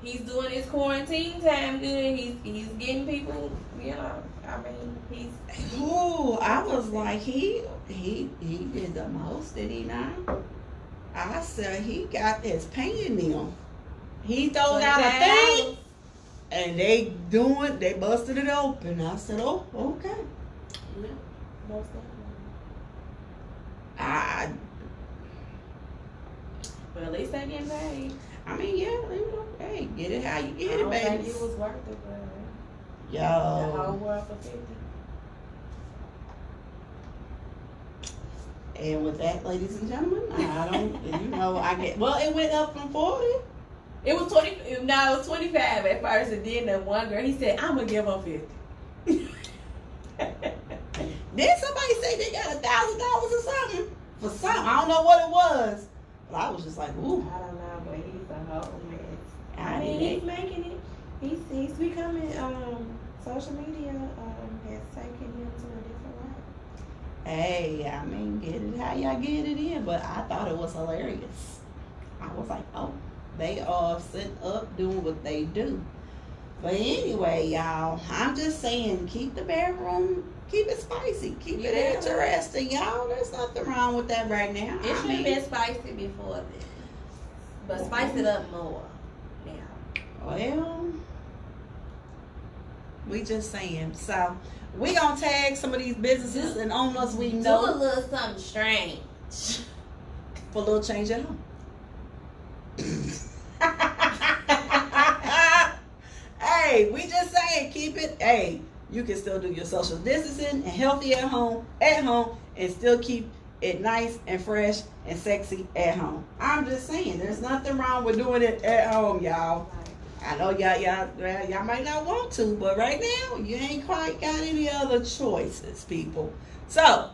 he's doing his quarantine time good. He's getting people, you know. I mean, he's. Ooh, I was like, he did the most, did he not? I said he got his paying them. He throws out a thing, and they busted it open. I said, oh, okay. Yeah, most definitely. But at least they getting paid. I mean, yeah, you know, hey, get it how you get it, baby. I don't think it was worth it, but yo, the whole world for 50. And with that, ladies and gentlemen, I don't, you know, it went up from 40. It was 20. No, it was 25 at first, and then the one girl, he said, "I'm gonna give her 50." Then somebody say they got $1,000 or something for something. I don't know what it was, but I was just like, ooh. I don't know, but he's a whole mess. I mean, mean, he's making it. He's becoming. Social media has taken him to a different level. Hey, I mean, get it how y'all get it in, but I thought it was hilarious. I was like, oh, they are sitting up doing what they do. But anyway, y'all, I'm just saying, keep the bedroom, keep it spicy, keep it interesting, y'all. There's nothing wrong with that right now. It should have been spicy before this, but spice it up more now. Well, we just saying. So we gonna tag some of these businesses and owners we know. Do a little something strange for a little change at home. Hey, we just saying, keep it. Hey, you can still do your social distancing and healthy at home, and still keep it nice and fresh and sexy at home. I'm just saying, there's nothing wrong with doing it at home, y'all. I know y'all might not want to, but right now you ain't quite got any other choices, people. So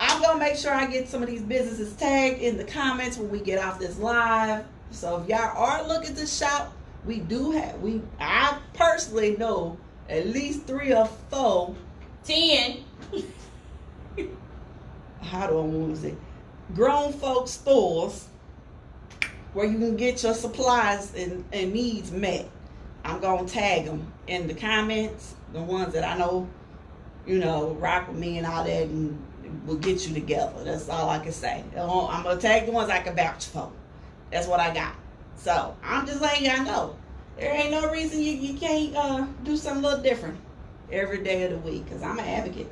I'm gonna make sure I get some of these businesses tagged in the comments when we get off this live. So if y'all are looking to shop, I personally know at least 3 or 4, 10. How do I want to say? Grown folk stores where you can get your supplies and needs met. I'm going to tag them in the comments, the ones that I know, you know, rock with me and all that, and will get you together. That's all I can say. I'm going to tag the ones I can vouch for. That's what I got. So I'm just letting y'all know. There ain't no reason you can't do something a little different every day of the week, because I'm an advocate.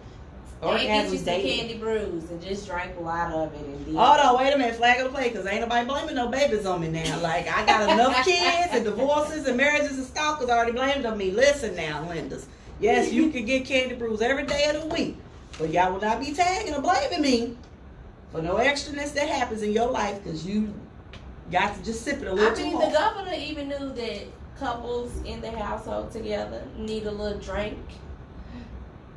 And get you some candy brews and just drink a lot of it. And hold on, wait a minute, flag of the play, because ain't nobody blaming no babies on me now. Like, I got enough kids and divorces and marriages and stalkers already blamed on me. Listen now, Lindas. Yes, you can get candy brews every day of the week, but y'all will not be tagging or blaming me for no extraness that happens in your life, because you got to just sip it a little too hard. The governor even knew that couples in the household together need a little drink.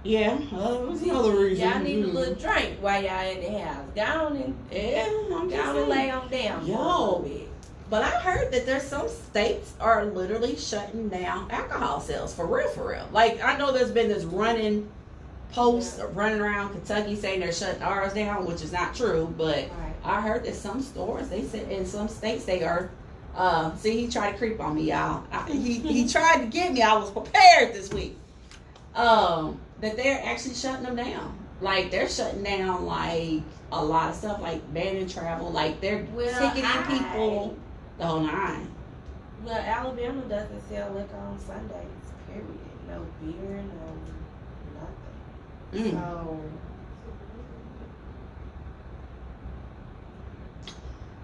Yeah, that's another reason. Y'all need a little drink while y'all in the house. Go on and lay on down for a little bit. But I heard that there's some states are literally shutting down alcohol sales for real. Like, I know there's been this running post running around Kentucky saying they're shutting ours down, which is not true. But I heard that some stores, they said in some states they are. See, he tried to creep on me, y'all. He tried to get me. I was prepared this week. That they're actually shutting them down. Like, they're shutting down, like, a lot of stuff, like banning travel. Like, they're ticketing people the whole 9. Well, Alabama doesn't sell liquor on Sundays, period. No beer, no nothing. So,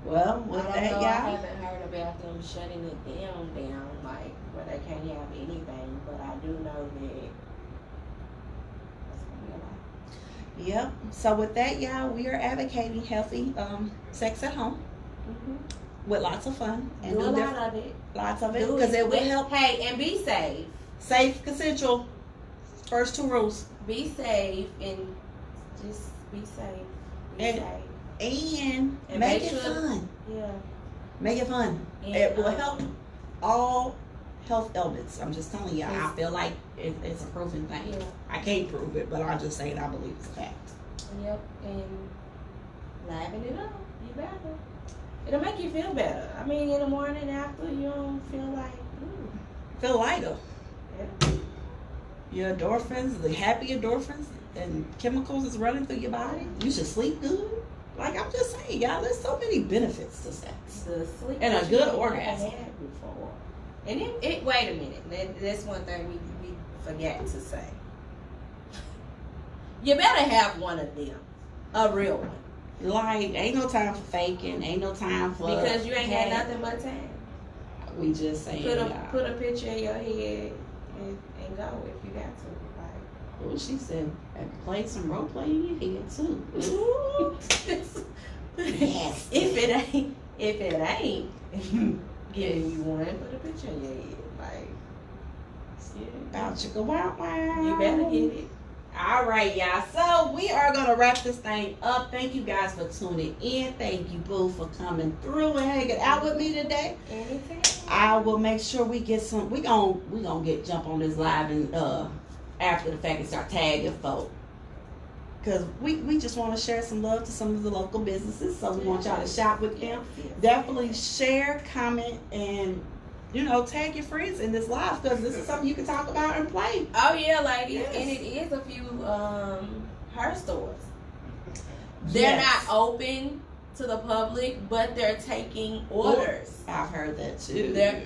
well, with that, y'all. I haven't heard about them shutting it down, like, where they can't have anything. But I do know that. Yep. So with that, y'all, we are advocating healthy sex at home with lots of fun and do a lot of it. Lots of it, because it will help. Hey, and be safe. Safe, consensual. First 2 rules. Be safe and just be safe. And make it fun. Yeah. Make it fun. And it will help all health elements. I'm just telling you, I feel like it's a proven thing. Yeah. I can't prove it, but I'm just saying I believe it's a fact. Yep, and liven it up. You better. It'll make you feel better. I mean, in the morning after, you don't feel like, Feel lighter. yeah. Your endorphins, the happy endorphins and chemicals is running through your body. You should sleep good. Like I'm just saying, y'all, there's so many benefits to sex. The sleep And a that you good never orgasm. had before. And it wait a minute. That's one thing we forgot to say. You better have one of them. A real one. Like, ain't no time for faking. Ain't no time for Because you ain't got nothing but time. We just saying, y'all. Put a picture in your head and go if you got to. Like, Oh, she said, and play some role play in your head too. ooh. Yes. If it ain't giving you one, put a picture in your head. Like, yeah. About chicka wow wow. You better get it. All right, y'all. So we are gonna wrap this thing up. Thank you guys for tuning in. Thank you, Boo, for coming through and hanging out with me today. Anything. I will make sure we get some. We gonna get jump on this live and after the fact and start tagging folk. Cause we just want to share some love to some of the local businesses. So we want y'all to shop with them. Definitely share, comment, and tag your friends in this live because this is something you can talk about and play. Oh yeah, ladies, Yes. and it is a few her stores. They're Yes. not open to the public, but they're taking orders. I've heard that too. They're-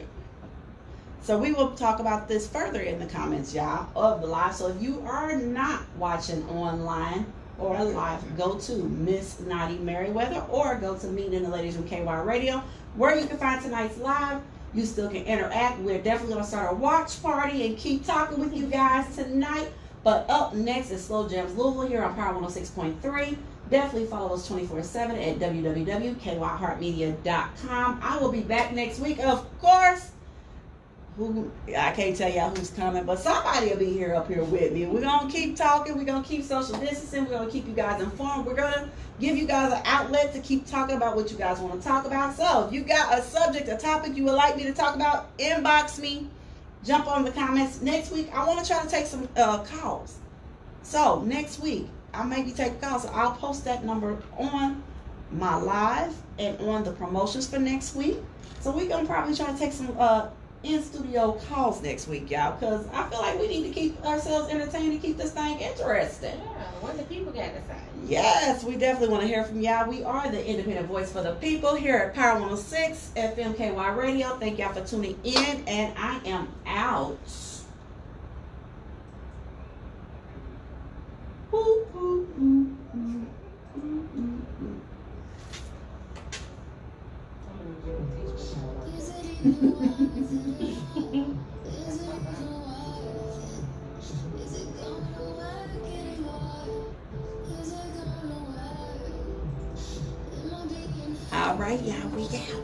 So we will talk about this further in the comments, y'all, of the live. So if you are not watching online or live, go to Miss Naughty Merriweather or go to Meeting the Ladies from KY Radio, where you can find tonight's live. You still can interact. We're definitely going to start a watch party and keep talking with you guys tonight. But up next is Slow Jams Louisville here on Power 106.3. Definitely follow us 24/7 at www.kyheartmedia.com. I will be back next week, of course. I can't tell y'all who's coming, but somebody will be here up here with me. We're going to keep talking. We're going to keep social distancing. We're going to keep you guys informed. We're going to give you guys an outlet to keep talking about what you guys want to talk about. So if you got a subject, a topic you would like me to talk about, inbox me. Jump on the comments. Next week, I want to try to take some calls. So next week, I may be taking calls. So I'll post that number on my live and on the promotions for next week. So we're going to probably try to take some in-studio calls next week, y'all, because I feel like we need to keep ourselves entertained and keep this thing interesting. Yeah, what the people got to say? Yes, we definitely want to hear from y'all. We are the independent voice for the people here at Power 106 FM Ky Radio. Thank y'all for tuning in, and I am out. Ooh, ooh, ooh, ooh, ooh, ooh, ooh. All right, y'all, we out.